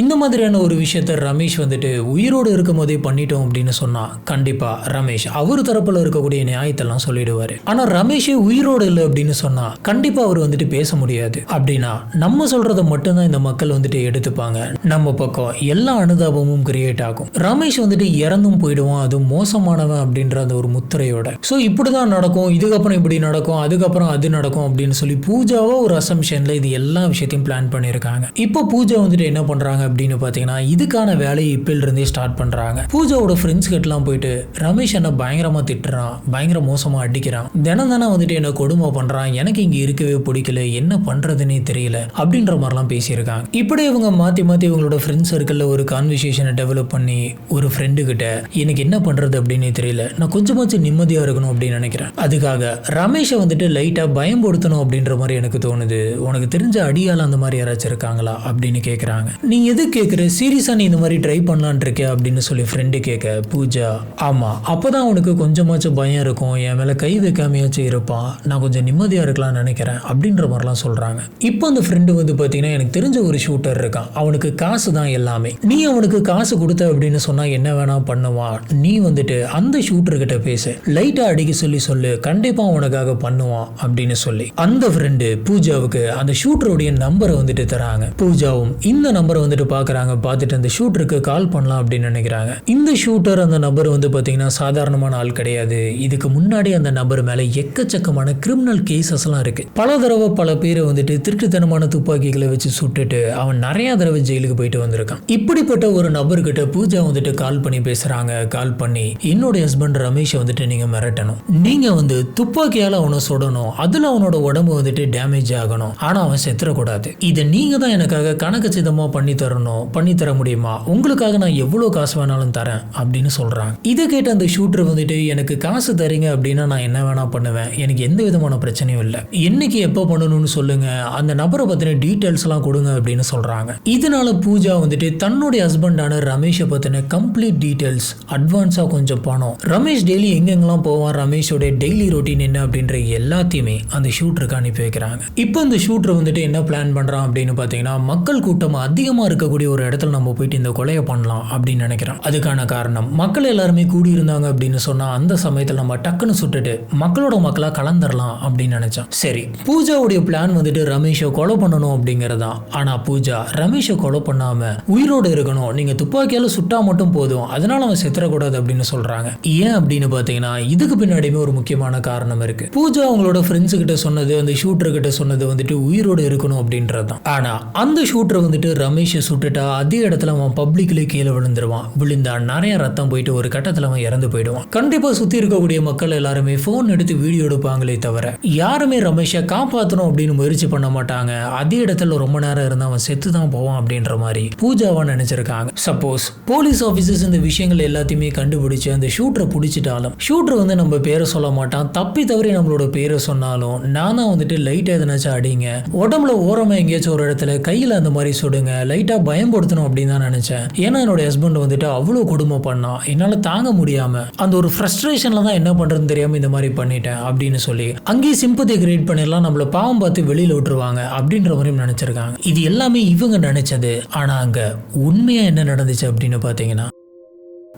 இந்த மாதிரியான ஒரு விஷயத்த ரமேஷ் வந்துட்டு உயிரோடு இருக்கும் போதே பண்ணிட்டோம் அப்படின்னு சொன்னா கண்டிப்பா ரமேஷ் அவர் தரப்புல இருக்கக்கூடிய நியாயத்தெல்லாம் சொல்லிடுவாரு. ஆனா ரமேஷே உயிரோடு இல்லை அப்படின்னு சொன்னா கண்டிப்பா அவர் வந்துட்டு பேச முடியாது. அப்படின்னா நம்ம சொல்றதை மட்டும்தான் இந்த மக்கள் வந்துட்டு எடுத்துப்பாங்க, நம்ம பக்கம் எல்லா அனுதாபமும் கிரியேட் ஆகும். ரமேஷ் வந்துட்டு இறந்தும் போயிடுவான், அது மோசமானவன் அப்படின்ற அந்த ஒரு முத்திரையோட. ஸோ இப்படிதான் நடக்கும், இதுக்கப்புறம் இப்படி நடக்கும், அதுக்கப்புறம் அது நடக்கும் அப்படின்னு சொல்லி பூஜாவோ ஒரு அசம்ஷன்ல இது எல்லா விஷயத்தையும் பிளான் பண்ணியிருக்காங்க. இப்போ பூஜா வந்துட்டு என்ன பண்றாங்க அப்படின்னு பாத்தீங்கன்னா, இதுக்கான வேலையை இப்பல இருந்தே ஸ்டார்ட் பண்றாங்க. பூஜாவோட ஃப்ரெண்ட்ஸ் கிட்டலாம் போயிட்டு ரமேஷ் என்ன பயங்கரமா திட்டுறான், பயங்கர மோசமா அடிக்கிறான், தினம் வந்துட்டு என்ன கொடுமை பண்றான், எனக்கு இங்க இருக்கவே பிடிக்கல, என்ன பண்றதுன்னே தெரியல அப்படின்ற மாதிரிலாம் பேசியிருக்காங்க. இப்படி இவங்க மாத்தி மாத்தி இவங்களோட ஃப்ரெண்ட்ஸ் சர்க்கிள்ல ஒரு கான்வர்சேஷனை டெவலப் பண்ணி ஒரு ஃப்ரெண்டு கிட்ட எனக்கு என்ன பண்றது அப்படின்னே தெரியல, நான் கொஞ்சமாச்சும் நிம்மதியா இருக்கணும் அப்படின்னு நினைக்கிறேன், அதுக்காக ரமேஷை வந்துட்டு லைட்டா பயன்படுத்தணும் அப்படின்ற மாதிரி எனக்கு தோணுது, உனக்கு தெரிஞ்ச அடியால அந்த மாதிரி யாராச்சும் இருக்காங்களா அப்படின்னு கேட்கறாங்க. நீ எது கேட்குற, சீரியஸா நீ இந்த மாதிரி ட்ரை பண்ணலான் இருக்கே அப்படின்னு சொல்லி ஃப்ரெண்டு கேட்க பூஜா ஆமா அப்பதான் உனக்கு கொஞ்சமாச்சும் பயம் இருக்கும், என் மேல கை வைக்காமையாச்சும் இருப்பான், நான் கொஞ்சம் நிம்மதியா இருக்கலாம்னு நினைக்கிறேன் அப்படின்ற மாதிரிலாம் சொல்றாங்க. இப்போ அந்த ஃப்ரெண்டு வந்து பாத்தீங்கன்னா எனக்கு தெரிஞ்ச ஒரு ஷூட்டர் இருக்கான், அவனுக்கு காசு தான் எல்லாமே, நீ அவனுக்கு காசு கொடுத்த அப்படின்னு சொன்னா என்ன வேணா பண்ணுவான், நீ வந்துட்டு அந்த ஷூட்டர் கிட்ட பேசு, லைட்டா அடிக்க சொல்லு, கண்டிப்பா உனக்காக பண்ணுவான் அப்படின்னு சொல்லி அந்த ஃப்ரெண்டு பூஜாவுக்கு அந்த ஷூட்டருடைய நம்பரை வந்துட்டு தராங்க. பூஜாவும் இந்த நம்பரை வந்துட்டு வந்துட்டு பாக்குறாங்க. பார்த்துட்டு அந்த ஷூட்டருக்கு கால் பண்ணலாம் அப்படின்னு நினைக்கிறாங்க. இந்த ஷூட்டர் அந்த நபர் வந்து பாத்தீங்கன்னா சாதாரணமான ஆள் கிடையாது. இதுக்கு முன்னாடி அந்த நபர் மேல எக்கச்சக்கமான கிரிமினல் கேசஸ்லாம் இருக்கு. பல தடவை பல பேரை வந்துட்டு திருட்டுத்தனமான துப்பாக்கிகளை வச்சு சுட்டுட்டு அவன் நிறைய தடவை ஜெயிலுக்கு போயிட்டு வந்திருக்கான். இப்படிப்பட்ட ஒரு நபர்கிட்ட பூஜா வந்துட்டு கால் பண்ணி பேசுறாங்க. கால் பண்ணி என்னோட ஹஸ்பண்ட் ரமேஷை வந்துட்டு நீங்க மிரட்டணும், நீங்க வந்து துப்பாக்கியால அவனை சுடணும், அதுல அவனோட உடம்பு வந்துட்டு டேமேஜ் ஆகணும், ஆனா அவன் செத்துறக்கூடாது. இதை நீங்க தான் எனக்காக கணக்கு சிதமா பண்ணி தரணும், பண்ணி தர முடியுமா? உங்களுக்காக நான் எவ்வளவு காசு வேணாலும் தரேன் அப்படின்னு சொல்றாங்க. இதை கேட்ட அந்த ஷூட்டர் வந்துட்டு எனக்கு காசு தரீங்க அப்படின்னா நான் என்ன வேணா பண்ணுவேன், எனக்கு எந்த விதமான பிரச்சனையும் இல்லை, என்னைக்கு எப்போ பண்ணணும்னு சொல்லுங்க, அந்த நபரை பத்தின டீட்டெயில்ஸ் எல்லாம் கொடுங்க அப்படின்னு சொல்றாங்க. இதனால பூஜா வந்துட்டு தன்னுடைய ஹஸ்பண்டான ரமேஷை பத்தின கம்ப்ளீட் டீட்டெயில்ஸ், அட்வான்ஸா கொஞ்சம் பணம், ரமேஷ் டெய்லி எங்கெங்கெல்லாம் போவான், ரமேஷோட டெய்லி ரொட்டீன் என்ன அப்படின்ற எல்லாத்தையுமே அந்த ஷூட்டருக்கு அனுப்பி வைக்கிறாங்க. இப்போ அந்த ஷூட்டர் வந்துட்டு என்ன பிளான் பண்றான் அப்படின்னு பாத்தீங்கன்னா, மக்கள் கூட்டம் அதிகமா இருக்கக்கூடிய ஒரு இடத்துல நம்ம போயிட்டு இந்த கொலையை பண்ணலாம் அப்படின்னு நினைக்கிறான். அதுக்கான காரணம் மக்கள் எல்லாருமே கூடி இருந்தாங்க அப்படின்னு சொன்னா அந்த சமயத்தில் நம்ம டக்குன்னு சுட்டுட்டு மக்களோட மக்களா கலந்துடலாம் அப்படின்னு நினைச்சான். சரி, பூஜாவுடைய பிளான் வந்துட்டு ரமேஷை கொலை பண்ணணும் அப்படிங்கறதா. ஆனா பூஜா ரமேஷை கொலை பண்ணாம உயிரோடு இருக்கணும், நீங்க துப்பாக்கியால சுட்டா மட்டும் போதும், அதனால அவன் செத்துறக்கூடாது அப்படின்னு சொல்றாங்க. ஏன் அப்படின்னு பாத்தீங்கன்னா இதுக்கு பின்னாடியுமே ஒரு முக்கியமான காரணம் இருக்கு. பூஜா அவங்களோட ஃப்ரெண்ட்ஸ் கிட்ட சொன்னது, அந்த ஷூட்டர் கிட்ட சொன்னது வந்துட்டு உயிரோடு இருக்கணும் அப்படின்றதான். ஆனா அந்த ஷூட்டர் வந்துட்டு ரமேஷை சுட்டுட்டா அதே இடத்துல அவன் பப்ளிக்ல கீழே விழுந்துருவான். விழுந்தா நிறைய ரத்தம் போயிட்டு ஒரு கட்டத்துல அவன் இறந்து போயிடுவான். கண்டிப்பா சுத்தி இருக்கக்கூடிய மக்கள் எல்லாருமே போன் எடுத்து வீடியோ எடுப்பாங்களே தவிர யாருமே ரமேஷை காப்பாற்றணும் அப்படின்னு முயற்சி பண்ண மாட்டாங்க. அதே இடத்துல ரொம்ப நேரம் இருந்தா அவன் செத்து தான் போவான் அப்படின்ற மாதிரி பூஜாவா நினைச்சிருக்காங்க. சப்போஸ் போலீஸ் ஆபீசர்ஸ் இந்த விஷயங்கள் எல்லாத்தையுமே கண்டுபிடிச்சு அந்த ஷூட்டரை பிடிச்சிட்டாலும் ஷூட்டர் வந்து நம்ம பேரை சொல்ல மாட்டான். தப்பி தவறி நம்மளோட பேரை சொன்னாலும் நான் தான் வந்துட்டு லைட்டா எதனாச்சும் அடிங்க, உடம்புல ஓரமா எங்கேயாச்சும் ஒரு இடத்துல கையில அந்த மாதிரி சுடுங்க, லைட்டா பயன்படுத்தணும் அப்படின்னு தான் நினைச்சேன். ஏன்னா என்னோட ஹஸ்பண்ட் வந்துட்டு அவ்வளவு கொடுமை பண்ணா, என்னால தாங்க முடியாம அந்த ஒரு ஃப்ரஸ்ட்ரேஷன்ல தான் என்ன பண்றதுன்னு தெரியாம இந்த மாதிரி பண்ணிட்டேன் அப்படின்னு சொல்லி அங்கேயே சிம்பத்தி கிரியேட் பண்ணிடலாம், நம்மள பாவம் பார்த்து வெளியில விட்டுருவாங்க அப்படின்ற மாதிரி நினைச்சிருக்காங்க. இது எல்லாமே இவங்க நினைச்சது. ஆனா அங்க உண்மையா என்ன நடந்துச்சு அப்படின்னு பாத்தீங்கன்னா,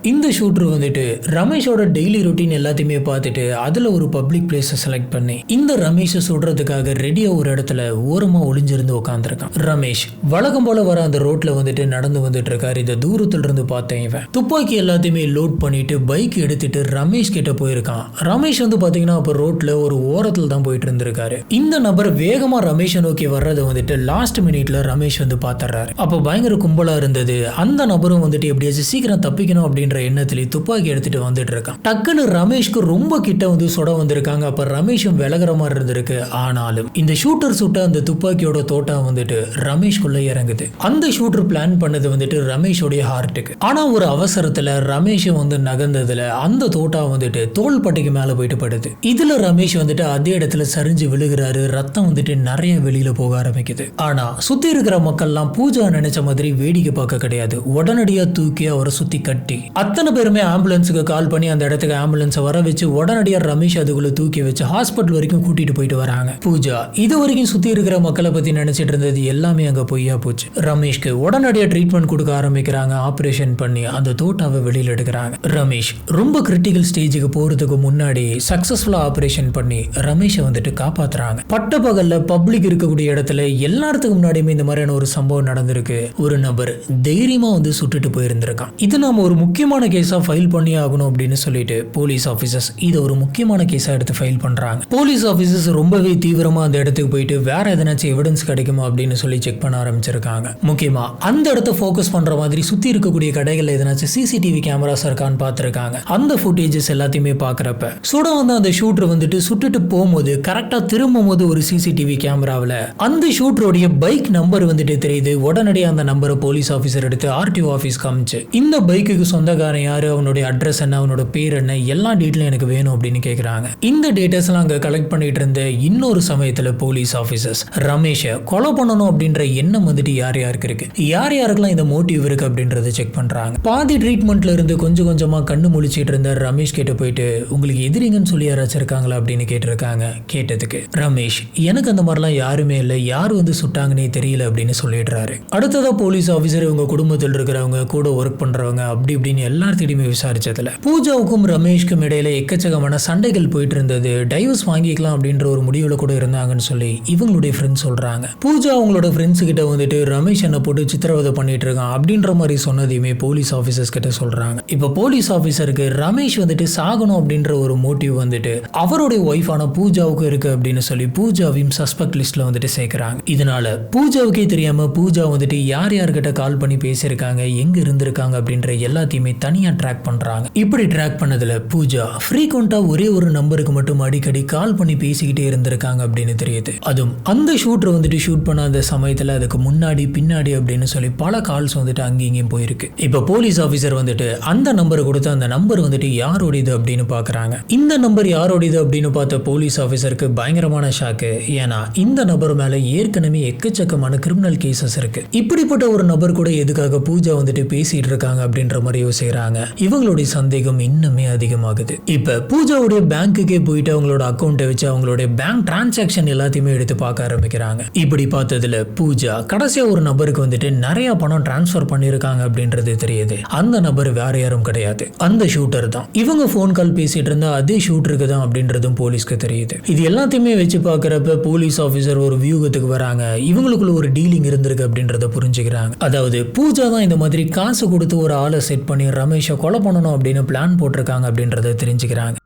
இந்த ஷூட்டர் வந்துட்டு ரமேஷோட டெய்லி ரொட்டீன் எல்லாத்தையுமே பார்த்துட்டு அதில் ஒரு பப்ளிக் பிளேஸை செலக்ட் பண்ணி இந்த ரமேஷை சுடுறதுக்காக ரெடியாக ஒரு இடத்துல ஓரமாக ஒளிஞ்சிருந்து உட்காந்துருக்கான். ரமேஷ் வழக்கம் போல வர அந்த ரோட்ல வந்துட்டு நடந்து வந்துட்டு இருக்காரு. இதை தூரத்துல இருந்து பார்த்தேன். இவன் துப்பாக்கி எல்லாத்தையுமே லோட் பண்ணிட்டு பைக் எடுத்துட்டு ரமேஷ் கிட்ட போயிருக்கான். ரமேஷ் வந்து பார்த்தீங்கன்னா அப்போ ரோட்ல ஒரு ஓரத்தில் தான் போயிட்டு இருந்திருக்காரு. இந்த நபர் வேகமாக ரமேஷை நோக்கி வர்றதை வந்துட்டு லாஸ்ட் மினிட்ல ரமேஷ் வந்து பார்த்துறாரு. அப்போ பயங்கர கும்பலாக இருந்தது. அந்த நபரும் வந்துட்டு எப்படியாச்சும் சீக்கிரம் தப்பிக்கணும் அப்படின்ற எண்ணத்திலே துப்பாக்கி எடுத்துட்டு வந்துட்டு இருக்கான். டக்குன்னு ரமேஷ்க்கு ரொம்ப கிட்ட வந்து சுட வந்திருக்காங்க. அப்ப ரமேஷும் விலகிற மாதிரி இருந்திருக்கு. ஆனாலும் இந்த ஷூட்டர் சுட்ட அந்த துப்பாக்கியோட தோட்டா வந்துட்டு ரமேஷ்குள்ள இறங்குது. அந்த ஷூட்டர் பிளான் பண்ணது வந்துட்டு ரமேஷோடைய ஹார்ட்டுக்கு. ஆனா ஒரு அவசரத்துல ரமேஷ் வந்து நகர்ந்ததுல அந்த தோட்டா வந்துட்டு தோள் பட்டைக்கு மேல போயிட்டு படுது. இதுல ரமேஷ் வந்துட்டு அதே இடத்துல சரிஞ்சு விழுகிறாரு. ரத்தம் வந்துட்டு நிறைய வெளியில போக ஆரம்பிக்குது. ஆனா சுத்தி இருக்கிற மக்கள்லாம் பூஜா நினைச்ச மாதிரி வேடிக்கை பார்க்க கிடையாது. உடனடியா தூக்கி அவரை சுத்தி கட்டி அத்தனை பேருமே ஆம்புலன்ஸுக்கு கால் பண்ணி அந்த இடத்துக்கு ஆம்புலன்ஸை வர வச்சு உடனடியாக ரமேஷ் அதுக்குள்ள தூக்கி வச்சு ஹாஸ்பிட்டல் வரைக்கும் கூட்டிட்டு போயிட்டு வராங்க. பூஜா இது வரைக்கும் சுத்தி இருக்கிற மக்களை பத்தி நினைச்சிட்டு இருந்தது எல்லாமே அங்க பொய்யா போச்சு. ரமேஷ்க்கு உடனடியாக ட்ரீட்மெண்ட் கொடுக்க ஆரம்பிக்கிறாங்க. ஆபரேஷன் பண்ணி அந்த தோட்டாவை வெளியில எடுக்கிறாங்க. ரமேஷ் ரொம்ப கிரிட்டிக்கல் ஸ்டேஜுக்கு போறதுக்கு முன்னாடி சக்சஸ்ஃபுல்லா ஆபரேஷன் பண்ணி ரமேஷை வந்துட்டு காப்பாத்துறாங்க. பட்ட பகல்ல பப்ளிக் இருக்கக்கூடிய இடத்துல எல்லாத்துக்கும் முன்னாடியுமே இந்த மாதிரியான ஒரு சம்பவம் நடந்திருக்கு. ஒரு நபர் தைரியமா வந்து சுட்டுட்டு போயிருந்திருக்கான். இது நாம ஒரு முக்கியமான கேஸா ஃபைல் பண்ணி ஆகணும் அப்படின்னு சொல்லிட்டு போலீஸ் ஆபீசர்ஸ் இதை ஒரு முக்கியமான கேஸா எடுத்து ஃபைல் பண்றாங்க. போலீஸ் ஆபீசர்ஸ் ரொம்பவே தீவிரமா அந்த இடத்துக்கு போயிட்டு வேற எதனாச்சும் எவிடன்ஸ் கிடைக்குமா அப்படின்னு சொல்லி செக் பண்ண ஆரம்பிச்சிருக்காங்க. முக்கியமா அந்த இடத்த ஃபோக்கஸ் பண்ற மாதிரி சுத்தி இருக்கக்கூடிய கடைகள் எதனாச்சும் சிசிடிவி கேமராஸ் இருக்கான்னு பார்த்திருக்காங்க. அந்த ஃபுட்டேஜஸ் எல்லாத்தையுமே பாக்குறப்ப சுட வந்து அந்த ஷூட்டர் வந்துட்டு சுட்டுட்டு போகும்போது கரெக்டா திரும்பும் போது ஒரு சிசிடிவி கேமராவில் அந்த ஷூட்டருடைய பைக் நம்பர் வந்துட்டு தெரியுது. உடனடியாக அந்த நம்பரை போலீஸ் ஆபீசர் எடுத்து ஆர்டிஓ ஆபீஸ் காமிச்சு இந்த பைக்குக்கு சொந்தக்காரன் யாரு, அவனுடைய அட்ரஸ் என்ன, அவனோட பேர் என்ன, எல்லா டீட்டெயிலும் எனக்கு வேணும் அப்படின்னு கேட்குறாங்க. இந்த டேட்டாஸ் எல்லாம் அங்கே கலெக்ட் பண்ணிட்டு இருந்த இன்னொரு சமயத்தில் போலீஸ் ஆஃபீஸர்ஸ் ரமேஷை கொலை பண்ணணும் அப்படின்ற எண்ணம் வந்துட்டு யார் யாருக்கு இருக்கு, யார் யாருக்கெல்லாம் இந்த மோட்டிவ் இருக்கு அப்படின்றத செக் பண்றாங்க. பாதி ட்ரீட்மெண்ட்ல இருந்து கொஞ்சம் கொஞ்சமா கண்ணு முழிச்சிட்டு இருந்த ரமேஷ் கிட்ட போயிட்டு உங்களுக்கு எதிரிங்கன்னு சொல்லி யாராச்சும் இருக்காங்களா அப்படின்னு கேட்டிருக்காங்க. கேட்டதுக்கு ரமேஷ் எனக்கு அந்த மாதிரிலாம் யாருமே இல்லை, யார் வந்து சுட்டாங்கன்னே தெரியல அப்படின்னு சொல்லிடுறாரு. அடுத்ததா போலீஸ் ஆஃபீஸர் இவங்க குடும்பத்தில் இருக்கிறவங்க கூட ஒர்க் பண்றவங்க அப்படி இப்படின்னு எல்லார்த்திடையுமே விசாரிச்சதுல பூஜாவுக்கும் ரமேஷ்க்கும் இடையில எக்கச்சக்கமான சண்டைகள் போயிட்டு இருந்தது. டைவர்ஸ் வாங்கிக்கலாம் அப்படின்ற ஒரு முடிவுல கூட இருந்தாங்கன்னு சொல்லி இவங்களுடைய ஃப்ரெண்ட்ஸ் சொல்றாங்க. பூஜா அவங்களோட ஃப்ரெண்ட்ஸ் கிட்ட வந்துட்டு ரமேஷ் என்ன போட்டு சித்திரவதை பண்ணிட்டு இருக்கான் அப்படின்ற மாதிரி சொன்னதையுமே போலீஸ் ஆஃபீஸர்ஸ் கிட்ட சொல்றாங்க. இப்ப போலீஸ் ஆஃபீஸருக்கு ரமேஷ் வந்துட்டு சாகணும் அப்படின்ற ஒரு மோட்டிவ் வந்துட்டு அவருடைய ஒய்ஃபான பூஜாவுக்கு இருக்கு அப்படின்னு சொல்லி பூஜாவையும் சஸ்பெக்ட் லிஸ்ட்ல வந்துட்டு சேர்க்கிறாங்க. இதனால பூஜாவுக்கே தெரியாம பூஜா வந்துட்டு யார் யார்கிட்ட கால் பண்ணி பேசியிருக்காங்க, எங்க இருந்திருக்காங்க அப்படின்ற எல்லாத்தையுமே தனியா ட்ராக் பண்றாங்க. இப்படி ட்ராக் பண்ணதுல பூஜா ஃப்ரீக்வெண்டா ஒரே ஒரு நம்பருக்கு மட்டும் அடிக்கடி கால் பண்ணி பேசிக்கிட்டே இருந்திருக்காங்க அப்படின்னு தெரியுது. அதுவும் அந்த ஷூட்டர் வந்துட்டு ஷூட் பண்ண அந்த சமயத்துல அதுக்கு முன்னாடி பின்னாடி அப்படின்னு சொல்லி பல கால்ஸ் வந்துட்டு அங்கேயும் இங்கேயும் போயிருக்கு. இப்ப போலீஸ் ஆஃபீஸர் வந்துட்டு அந்த நம்பர் கொடுத்து அந்த நம்பர் வந்துட்டு யாரோடையது அப்படின்னு பாக்குறாங்க. இந்த நம்பர் யாரோடையது அப்படின்னு பார்த்த போலீஸ் ஆஃபீஸருக்கு பயங்கரமான ஷாக்கு. ஏன்னா இந்த நபர் மேல ஏற்கனவே எக்கச்சக்கமான கிரிமினல் கேசஸ் இருக்கு. இப்படிப்பட்ட ஒரு நபர் கூட எதுக்காக பூஜா வந்துட்டு பேசிட்டு இருக்காங்க அப்படின்ற மாதிரி யோசிக்கிறாங்க. இவங்களுடைய சந்தேகம் இன்னுமே அதிகமாகுது. இப்ப பூஜாவுடைய பேங்க்குக்கே போயிட்டு அவங்களோட அக்கௌண்ட்டை வச்சு அவங்களுடைய பேங்க் டிரான்சாக்ஷன் எல்லாத்தையுமே எடுத்து பார்க்க ஆரம்பிக்கிறாங்க. இப்படி பார்த்ததுல பூஜா கடைசியா ஒரு நபருக்கு வந்துட்டு நிறைய பணம் டிரான்ஸ்ஃபர் பண்ணிருக்காங்க அப்படின்றது தெரியுது. அந்த நபர் வேற யாரும் கிடையாது, அந்த ஷூட்டர் தான். இவங்க போன் கால் பேசிட்டு இருந்தா அதே ஷூட்டருக்கு தான் அப்படின்றதும் போலீஸ்க்கு தெரியுது. இது எல்லாத்தையுமே வச்சு பார்க்கறப்ப போலீஸ் ஆஃபீஸர் ஒரு வியூகத்துக்கு வராங்க. இவங்களுக்குள்ள ஒரு டீலிங் இருந்திருக்கு அப்படின்றத புரிஞ்சுக்கிறாங்க. அதாவது பூஜா தான் இந்த மாதிரி காசு கொடுத்து ஒரு ஆளை செட் பண்ணி ரமேஷை கொலை பண்ணணும் அப்படின்னு பிளான் போட்டிருக்காங்க அப்படின்றத தெரிஞ்சுக்கிறாங்க.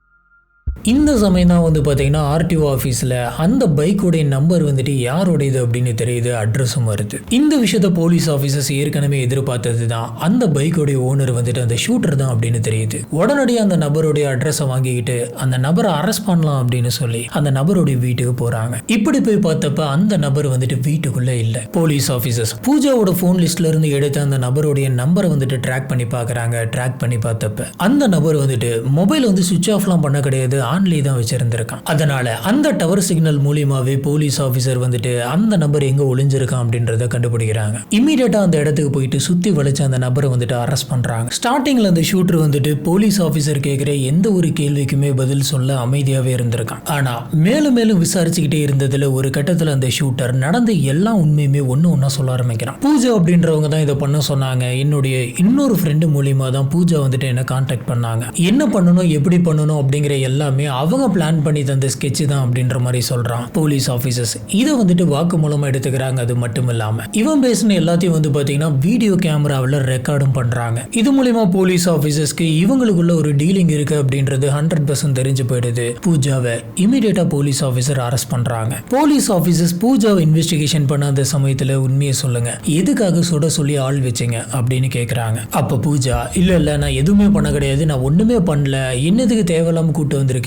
இந்த சமயம் தான் வந்து பார்த்தீங்கன்னா ஆர்டிஓ ஆஃபீஸில் அந்த பைக்கோடைய நம்பர் வந்துட்டு யாரோடையது அப்படின்னு தெரியுது, அட்ரஸும் வருது. இந்த விஷயத்த போலீஸ் ஆஃபீஸர்ஸ் ஏற்கனவே எதிர்பார்த்தது தான். அந்த பைக்கோடைய ஓனர் வந்துட்டு அந்த ஷூட்டர் தான் அப்படின்னு தெரியுது. உடனடியாக அந்த நபருடைய அட்ரஸை வாங்கிக்கிட்டு அந்த நபரை அரெஸ்ட் பண்ணலாம் அப்படின்னு சொல்லி அந்த நபருடைய வீட்டுக்கு போகிறாங்க. இப்படி போய் பார்த்தப்ப அந்த நபர் வந்துட்டு வீட்டுக்குள்ளே இல்லை. போலீஸ் ஆஃபீஸர்ஸ் பூஜாவோட ஃபோன் லிஸ்ட்ல இருந்து எடுத்து அந்த நபருடைய நம்பரை வந்துட்டு ட்ராக் பண்ணி பார்க்குறாங்க. ட்ராக் பண்ணி பார்த்தப்ப அந்த நபர் வந்துட்டு மொபைல் வந்து சுவிட்ச் ஆஃப்லாம் பண்ண கிடையாது, ஆன்லேயே தான் வச்சிருந்திருக்கான். அதனால அந்த டவர் சிக்னல் மூலியமாவே போலீஸ் ஆஃபீஸர் வந்துட்டு அந்த நபர் எங்க ஒளிஞ்சிருக்கான் அப்படின்றத கண்டுபிடிக்கிறாங்க. இமீடியட்டா அந்த இடத்துக்கு போயிட்டு சுத்தி வளைச்சு அந்த நபரை வந்துட்டு அரெஸ்ட் பண்றாங்க. ஸ்டார்டிங்ல அந்த ஷூட்டர் வந்துட்டு போலீஸ் ஆஃபீஸர் கேட்கிற எந்த ஒரு கேள்விக்குமே பதில் சொல்ல அமைதியாவே இருந்திருக்கான். ஆனா மேலும் மேலும் விசாரிச்சுக்கிட்டே இருந்ததுல ஒரு கட்டத்துல அந்த ஷூட்டர் நடந்த எல்லா உண்மையுமே ஒன்னா சொல்ல ஆரம்பிக்கிறான். பூஜா அப்படின்றவங்க தான் இதை பண்ண சொன்னாங்க. என்னுடைய இன்னொரு ஃப்ரெண்டு மூலியமா தான் பூஜா வந்துட்டு என்ன கான்டாக்ட் பண்ணாங்க. என்ன பண்ணணும் எப்படி பண்ணணும் அப்படிங்கிற எல்லாமே அவங்க பிளான் பண்ணி தந்த ஸ்கெட்ச் தான் அப்படின்ற மாதிரி சொல்றான். போலீஸ் ஆஃபீஸர்ஸ் இதை வந்துட்டு வாக்கு மூலமா எடுத்துக்கிறாங்க. அது மட்டும் இல்லாம இவன் பேசின எல்லாத்தையும் வந்து பாத்தீங்கன்னா வீடியோ கேமராவில் ரெக்கார்டும் பண்றாங்க. இது மூலமா போலீஸ் ஆஃபீஸர்ஸ்க்கு இவங்களுக்குள்ள ஒரு டீலிங் இருக்கு அப்படின்றது 100% தெரிஞ்சு போயிடுது. பூஜாவை இமீடியட்டா போலீஸ் ஆஃபீஸர் அரெஸ்ட் பண்றாங்க. போலீஸ் ஆஃபீஸர்ஸ் பூஜாவை இன்வெஸ்டிகேஷன் பண்ண அந்த சமயத்துல உண்மையை சொல்லுங்க, எதுக்காக சுட சொல்லி ஆள் வச்சிங்க அப்படின்னு கேட்கறாங்க. அப்ப பூஜா இல்ல நான் எதுவுமே பண்ண கிடையாது, நான் ஒண்ணுமே பண்ணல, என்னதுக்கு தேவையில்லாம கூட்டு வந்திருக்கீங்க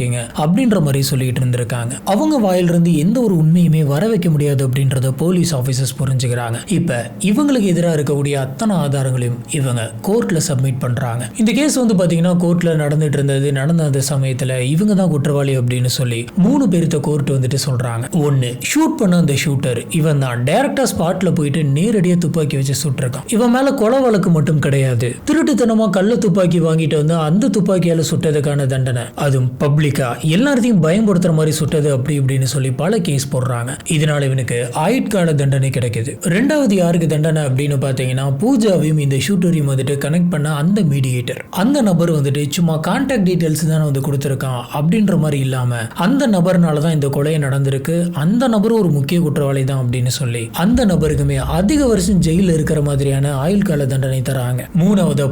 அப்படின்ற மாதிரி சொல்லிட்டு இருந்திருக்காங்க. அவங்க வாயிலிருந்து எந்த ஒரு உண்மையுமே வர வைக்க முடியாது அப்படின்றத போலீஸ் ஆஃபீஸர்ஸ் புரிஞ்சுக்கிறாங்க. இப்ப இவங்களுக்கு எதிராக இருக்கக்கூடிய அத்தனை ஆதாரங்களையும் இவங்க கோர்ட்ல சப்மிட் பண்றாங்க. இந்த கேஸ் வந்து பாத்தீங்கன்னா கோர்ட்ல நடந்துட்டு இருந்தது. நடந்த அந்த சமயத்துல இவங்க தான் குற்றவாளி அப்படின்னு சொல்லி 3 பேர்த்த கோர்ட் வந்துட்டு சொல்றாங்க. ஒன்னு ஷூட் பண்ண அந்த ஷூட்டர், இவன் தான் டைரக்டா ஸ்பாட்ல போயிட்டு நேரடியா துப்பாக்கி வச்சு சுட்டிருக்கான். இவன் மேல கொலை வழக்கு மட்டும் கிடையாது, திருட்டுத்தனமா கள்ள துப்பாக்கி வாங்கிட்டு வந்து அந்த துப்பாக்கியால சுட்டதுக்கான தண்டனை, அதுவும் பப்ளிக்கா எல்லாத்தையும் பயன்படுத்துற மாதிரி சுட்டது அப்படி இப்படின்னு சொல்லி பல கேஸ் போடுறாங்க. இதனால இவனுக்கு ஆயுட்கால தண்டனை கிடைக்குது. ரெண்டாவது யாருக்கு தண்டனை அப்படின்னு பாத்தீங்கன்னா பூஜாவையும் இந்த ஷூட்டரையும் வந்துட்டு கனெக்ட் பண்ண அந்த மீடியேட்டர், அந்த நபர் வந்துட்டு சும்மா கான்டாக்ட் டீடைல்ஸ் தான் வந்து கொடுத்திருக்கான் அப்படின்ற மாதிரி இல்லாம அந்த நபர்னால தான் இந்த கொலை நடந்திருக்கு, அந்த நபர் ஒரு முக்கிய குற்றவாளி தான் அப்படின்னு சொல்லி அந்த நபருக்குமே அதிக வருஷம் ஜெயில இருக்கிற மாதிரியான ஆயுள் கால தண்டனை தராங்க. மூணாவதா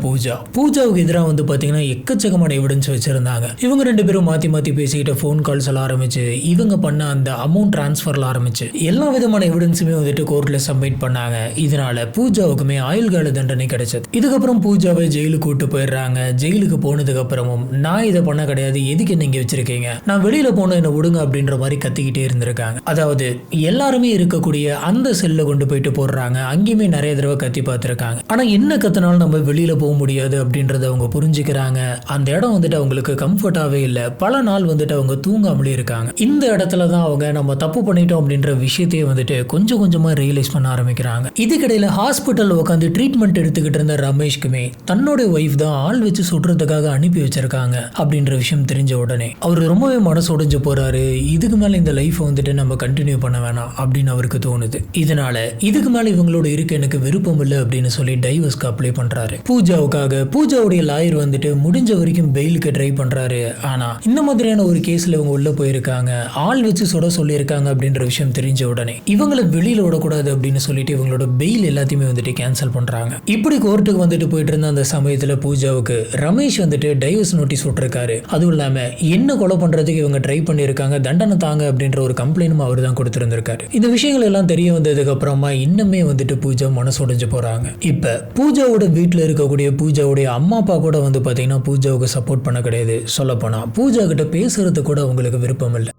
பூஜாவுக்கு எதிராக வந்து பாத்தீங்கன்னா எக்கச்சக்கமான எவிடன்ஸ் வச்சிருந்தாங்க. இவங்க 2 பேரும் மாத்தி மாத்தி பேசிக்கிட்ட ஃபோன் கால்ஸ் எல்லாம் ஆரம்பிச்சு இவங்க பண்ண அந்த அமௌண்ட் டிரான்ஸ்ஃபர்ல ஆரம்பிச்சு எல்லா விதமான எவிடன்ஸுமே வந்துட்டு கோர்ட்ல சப்மிட் பண்ணாங்க. இதனால பூஜாவுக்குமே ஆயுள் கால தண்டனை கிடைச்சது. இதுக்கப்புறம் பூஜாவை ஜெயிலுக்கு கூட்டு போயிடுறாங்க. ஜெயிலுக்கு போனதுக்கு அப்புறமும் நான் இதை பண்ண கிடையாது, எதுக்கு நீங்க வச்சிருக்கீங்க, நான் வெளியில போன என்ன விடுங்க அப்படின்ற மாதிரி கத்திக்கிட்டே இருந்திருக்காங்க. அதாவது எல்லாருமே இருக்கக்கூடிய அந்த செல்ல கொண்டு போயிட்டு போடுறாங்க. அங்கேயுமே நிறைய தடவை கத்தி பார்த்திருக்காங்க. ஆனா என்ன கத்தினாலும் நம்ம வெளியில போக முடியாது அப்படின்றத அவங்க புரிஞ்சுக்கிறாங்க. அந்த இடம் வந்துட்டு அவங்களுக்கு கம்ஃபர்டாவே இல்லை. பல நாள் வந்துட்டு அவங்க தூங்காமலே இருக்காங்க. இந்த இடத்துல தான் அவங்க நம்ம தப்பு பண்ணிட்டோம் அப்படின்ற விஷயத்தையே வந்துட்டு கொஞ்சம் கொஞ்சமா ரியலைஸ் பண்ண ஆரம்பிக்கிறாங்க. இதுக்கிடையில ஹாஸ்பிட்டல் உட்காந்து ட்ரீட்மெண்ட் எடுத்துக்கிட்டு இருந்த ரமேஷ்க்குமே தன்னோட ஒய்ஃப் தான் ஆள் வச்சு சுடுறதுக்காக அனுப்பி வச்சிருக்காங்க அப்படின்ற விஷயம் தெரிஞ்ச உடனே அவர் ரொம்பவே மனசு உடைஞ்சு போறாரு. இதுக்கு மேல இந்த லைஃப் வந்துட்டு நம்ம கண்டினியூ பண்ண வேணாம் அப்படின்னு அவருக்கு தோணுது. இதனால இதுக்கு மேல இவங்களோட இருக்க எனக்கு விருப்பம் இல்லை அப்படின்னு சொல்லி டைவர்ஸ்க்கு அப்ளை பண்றாரு. பூஜாவுக்காக பூஜாவுடைய லாயர் வந்துட்டு முடிஞ்ச வரைக்கும் பெயிலுக்கு ட்ரை பண்றாரு. ஆனா இந்த மாதிரியான ஒரு கேஸ்ல இவங்க உள்ள போயிருக்காங்க, ஆள் வச்சு சுட சொல்லியிருக்காங்க அப்படின்ற விஷயம் தெரிஞ்ச உடனே இவங்களை வெளியில விடக்கூடாது அப்படின்னு சொல்லிட்டு இவங்களோட பெயில் எல்லாத்தையுமே வந்துட்டு கேன்சல் பண்றாங்க. இப்படி கோர்ட்டுக்கு வந்துட்டு போயிட்டு இருந்த அந்த சமயத்துல பூஜாவுக்கு ரமேஷ் வந்துட்டு டைவர்ஸ் நோட்டீஸ் விட்டுருக்காரு. அதுவும் இல்லாம என்ன கொலை பண்றதுக்கு இவங்க ட்ரை பண்ணியிருக்காங்க, தண்டனை தாங்க அப்படின்ற ஒரு கம்ப்ளைண்டும் அவர் தான் கொடுத்திருந்திருக்காரு. இந்த விஷயங்கள் எல்லாம் தெரிய வந்ததுக்கு அப்புறமா இன்னுமே வந்துட்டு பூஜா மனசு உடைஞ்சு போறாங்க. இப்ப பூஜாவோட வீட்டுல இருக்கக்கூடிய பூஜாவுடைய அம்மா அப்பா கூட வந்து பாத்தீங்கன்னா பூஜாவுக்கு சப்போர்ட் பண்ண கிடையாது. சொல்லப்போனா பூஜா கிட்ட பேசுறது கூட அவங்களுக்கு விருப்பம் இல்லை.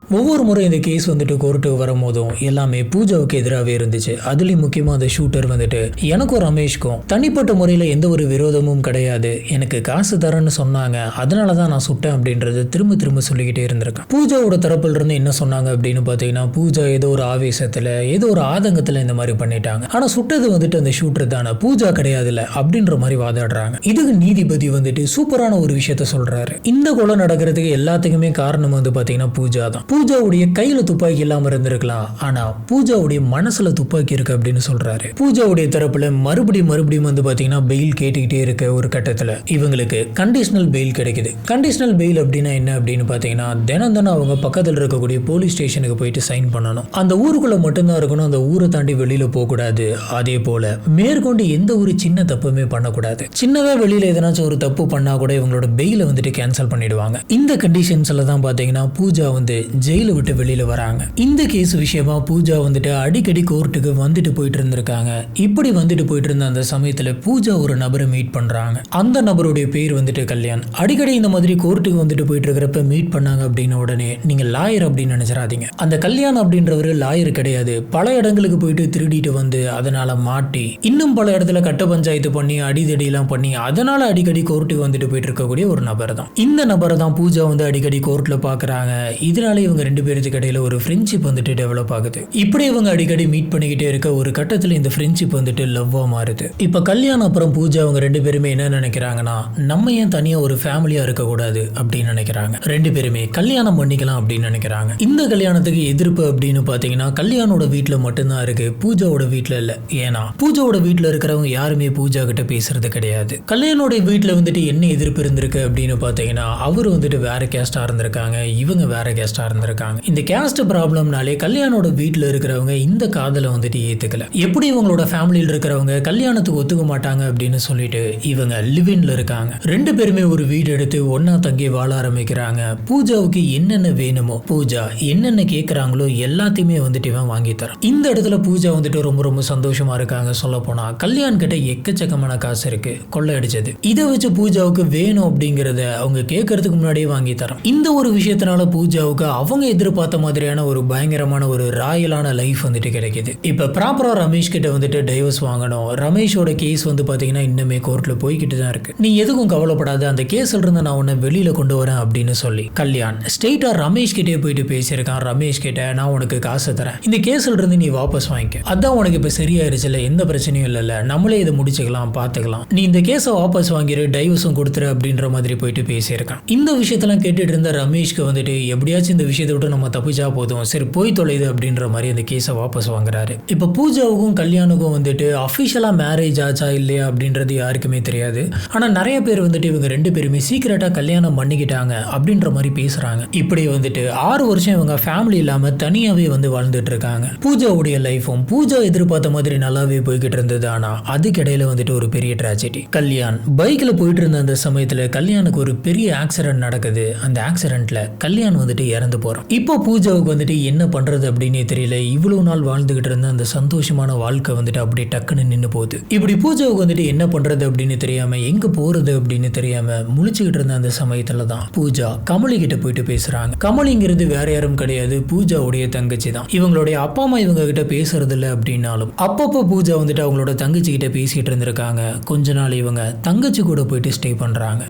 ஒவ்வொரு முறை இந்த கேஸ் வந்துட்டு கோர்ட்டுக்கு வரும்போதும் எல்லாமே பூஜாவுக்கு எதிராகவே இருந்துச்சு. அதுலேயும் முக்கியமாக அந்த ஷூட்டர் வந்துட்டு எனக்கும் ரமேஷ்க்கும் தனிப்பட்ட முறையில் எந்த ஒரு விரோதமும் கிடையாது, எனக்கு காசு தரேன்னு சொன்னாங்க, அதனால தான் நான் சுட்டேன் அப்படின்றது திரும்ப திரும்ப சொல்லிக்கிட்டே இருந்திருக்கேன். பூஜாவோட தரப்புல இருந்து என்ன சொன்னாங்க அப்படின்னு பார்த்தீங்கன்னா பூஜா ஏதோ ஒரு ஆவேசத்தில் ஏதோ ஒரு ஆதங்கத்தில் இந்த மாதிரி பண்ணிட்டாங்க, ஆனால் சுட்டது வந்துட்டு அந்த ஷூட்டர் தானே, பூஜா கிடையாதுல்ல அப்படின்ற மாதிரி வாதாடுறாங்க. இதுக்கு நீதிபதி வந்துட்டு சூப்பரான ஒரு விஷயத்த சொல்றாரு. இந்த கொலை நடக்கிறதுக்கு எல்லாத்துக்குமே காரணம் வந்து பார்த்தீங்கன்னா பூஜா தான். பூஜாவுடைய கையில துப்பாக்கி இல்லாம இருந்திருக்கலாம், ஆனா பூஜாவுடைய மனசுல துப்பாக்கி இருக்கு அப்படின்னு சொல்றாரு. பூஜாவுடைய தரப்புல மறுபடியும் வந்து பாத்தீங்கன்னா பெயில் கேட்டுக்கிட்டே இருக்க ஒரு கட்டத்துல இவங்களுக்கு கண்டிஷனல் பெயில் கிடைக்குது. கண்டிஷனல் பெயில் அப்படின்னா என்ன அப்படின்னு பாத்தீங்கன்னா தினம் அவங்க பக்கத்துல இருக்கக்கூடிய போலீஸ் ஸ்டேஷனுக்கு போயிட்டு சைன் பண்ணணும். அந்த ஊருக்குள்ள மட்டும்தான் இருக்கணும், அந்த ஊரை தாண்டி வெளியில போக கூடாது. அதே போல மேற்கொண்டு எந்த ஒரு சின்ன தப்புமே பண்ணக்கூடாது. சின்னதா வெளியில எதனாச்சும் ஒரு தப்பு பண்ணா கூட இவங்களோட பெயில வந்துட்டு கேன்சல் பண்ணிடுவாங்க. இந்த கண்டிஷன்ஸ்ல தான் பாத்தீங்கன்னா பூஜா வந்து ஜெயில விட்டு வெளியில வராங்க. இந்த கேஸ் விஷயமா பூஜா வந்துட்டு அடிக்கடி கோர்ட்டுக்கு வந்துட்டு போயிட்டு இருந்திருக்காங்க. இப்படி வந்துட்டு போயிட்டு இருந்த அந்த சமயத்துல பூஜா ஒரு நபரை மீட் பண்றாங்க. அந்த நபருடைய பேர் வந்துட்டு கல்யாண். அடிக்கடி இந்த மாதிரி கோர்ட்டுக்கு வந்துட்டு போயிட்டு இருக்கிறப்ப மீட் பண்ணாங்க அப்படின்னு உடனே நீங்க லாயர் அப்படின்னு நினைச்சிடாதீங்க. அந்த கல்யாண் அப்படின்றவரு லாயர் கிடையாது. பல இடங்களுக்கு போயிட்டு திருடிட்டு வந்து அதனால மாட்டி இன்னும் பல இடத்துல கட்ட பஞ்சாயத்து பண்ணி அடிதடி எல்லாம் பண்ணி அதனால அடிக்கடி கோர்ட்டுக்கு வந்துட்டு போயிட்டு இருக்கக்கூடிய ஒரு நபர் தான். இந்த நபரை தான் பூஜா வந்து அடிக்கடி கோர்ட்ல பாக்குறாங்க. இதனால இவங்க ரெண்டு பேருக்கு இடையில ஒரு ஃப்ரெண்ட்ஷிப் வந்துட்டு டெவலப் ஆகுது. இப்படி இவங்க அடிக்கடி மீட் பண்ணிக்கிட்டே இருக்க ஒரு கட்டத்தில் இந்த ஃப்ரெண்ட்ஷிப் வந்துட்டு லவ்வா மாறுது. இப்ப கல்யாணம் அப்புறம் பூஜா அவங்க ரெண்டு பேருமே என்ன நினைக்கிறாங்கன்னா நம்ம ஏன் தனியா ஒரு ஃபேமிலியா இருக்க கூடாது அப்படின்னு நினைக்கிறாங்க. ரெண்டு பேருமே கல்யாணம் பண்ணிக்கலாம் அப்படின்னு நினைக்கிறாங்க. இந்த கல்யாணத்துக்கு எதிர்ப்பு அப்படின்னு பாத்தீங்கன்னா கல்யாணோட வீட்டுல மட்டும்தான் இருக்கு, பூஜாவோட வீட்டுல இல்ல. ஏன்னா பூஜாவோட வீட்டுல இருக்கிறவங்க யாருமே பூஜா கிட்ட பேசுறது கிடையாது. கல்யாணோட வீட்டுல வந்துட்டு என்ன எதிர்ப்பு இருந்திருக்கு அப்படின்னு பாத்தீங்கன்னா அவர் வந்துட்டு வேற கேஸ்டா இருந்திருக்காங்க, இவங்க வேற கேஸ்டா இருந்திருக்காங்க. இந்த கேஸ்ட் ப்ராப்ளம்னாலே கல்யாணோட வீட்டில் இருக்கிறவங்க இந்த காதலை வந்துட்டு ஏத்துக்கல. எப்படி இவங்களோட ஃபேமிலியில் இருக்கிறவங்க கல்யாணத்துக்கு ஒத்துக்க மாட்டாங்க அப்படின்னு சொல்லிட்டு இவங்க லிவின்ல இருக்காங்க. ரெண்டு பேருமே ஒரு வீடு எடுத்து ஒன்னா தங்கி வாழ ஆரம்பிக்கிறாங்க. பூஜாவுக்கு என்னென்ன வேணுமோ பூஜா என்னென்ன கேட்கறாங்களோ எல்லாத்தையுமே வந்துட்டு இவன் வாங்கி தரான். இந்த இடத்துல பூஜா வந்துட்டு ரொம்ப சந்தோஷமா இருக்காங்க. சொல்ல போனா கல்யாண் கிட்ட எக்கச்சக்கமான காசு இருக்கு, கொள்ளை அடிச்சது. இதை வச்சு பூஜாவுக்கு வேணும் அப்படிங்கறத அவங்க கேட்கறதுக்கு முன்னாடியே வாங்கி தரான். இந்த ஒரு விஷயத்தினால பூஜாவுக்கு அவங்க எதிர்பார்த்த மாதிரியான ஒரு பயங்கரமான ஒரு ராயலான லைஃப் வந்துட்டு கிடைக்குது. இப்ப ப்ராப்பரா ரமேஷ் கிட்ட வந்துட்டு டைவர்ஸ் வாங்கணும். ரமேஷோட கேஸ் வந்து பாத்தீங்கன்னா இன்னுமே கோர்ட்ல போய்கிட்டு தான் இருக்கு. நீ எதுக்கும் கவலைப்படாத, அந்த கேஸ்ல இருந்து நான் உன்னை வெளியில கொண்டு வரேன் அப்படின்னு சொல்லி கல்யாண் ஸ்ட்ரெயிட்டா ரமேஷ் கிட்டே போயிட்டு பேசியிருக்கான். ரமேஷ் கிட்ட நான் உனக்கு காசு தரேன், இந்த கேஸ்ல இருந்து நீ வாபஸ் வாங்கிக்க, அதான் உனக்கு இப்ப சரியாயிருச்சுல, எந்த பிரச்சனையும் இல்ல, நம்மளே இதை முடிச்சுக்கலாம், பாத்துக்கலாம், நீ இந்த கேஸை வாபஸ் வாங்கிரு, டைவர்ஸும் கொடுத்துரு அப்படின்ற மாதிரி போயிட்டு பேசியிருக்கான். இந்த விஷயத்தெல்லாம் கேட்டுட்டு இருந்த ரமேஷ்க்கு வந்துட்டு எப்படியாச்சும் இந்த விஷயத்தை விட்டு நம்ம தப்பிச்சா போதும், சரி போய் தொலைது அப்படின்ற மாதிரி அந்த கேஸை வாபஸ் வாங்குறாரு. இப்ப பூஜாவுக்கும் கல்யாணுக்கும் வந்துட்டு அபிஷியலா மேரேஜ் ஆச்சா இல்லையா அப்படின்றது யாருக்குமே தெரியாது. ஆனா நிறைய பேர் வந்துட்டு இவங்க ரெண்டு பேருமே சீக்கிரட்டா கல்யாணம் பண்ணிக்கிட்டாங்க அப்படின்ற மாதிரி பேசுறாங்க. இப்படி வந்துட்டு 6 வருஷம் இவங்க ஃபேமிலி இல்லாம தனியாவே வந்து வாழ்ந்துட்டு இருக்காங்க. பூஜாவுடைய லைஃபும் பூஜா எதிர்பார்த்த மாதிரி நல்லாவே போய்கிட்டு இருந்தது. ஆனா அதுக்கிடையில வந்துட்டு ஒரு பெரிய ட்ராஜடி. கல்யாண் பைக்ல போயிட்டு இருந்த அந்த சமயத்துல கல்யாணுக்கு ஒரு பெரிய ஆக்சிடென்ட் நடக்குது. அந்த ஆக்சிடென்ட்ல கல்யாண் வந்துட்டு இறந்து போறான். இப்போ பூஜாவுக்கு வந்துட்டு என்ன பண்றது அப்படின்னே தெரியல. இவ்வளவு நாள் வாழ்ந்துகிட்டு இருந்த அந்த சந்தோஷமான வாழ்க்கை வந்துட்டு அப்படியே டக்குன்னு நின்று போகுது. இப்படி பூஜாவுக்கு வந்துட்டு என்ன பண்றது அப்படின்னு தெரியாம எங்க போறது அப்படின்னு தெரியாம முழிச்சுக்கிட்டு இருந்த அந்த சமயத்துல தான் பூஜா கமலி கிட்ட போயிட்டு பேசுறாங்க. கமலிங்கிறது வேற யாரும் கிடையாது, பூஜாவுடைய தங்கச்சி தான். இவங்களுடைய அப்பா அம்மா இவங்க கிட்ட பேசுறது இல்லை அப்படின்னாலும் அப்பப்போ பூஜா வந்துட்டு அவங்களோட தங்கச்சி கிட்ட பேசிட்டு இருந்திருக்காங்க. கொஞ்ச நாள் இவங்க தங்கச்சி கூட போயிட்டு ஸ்டே பண்றாங்க.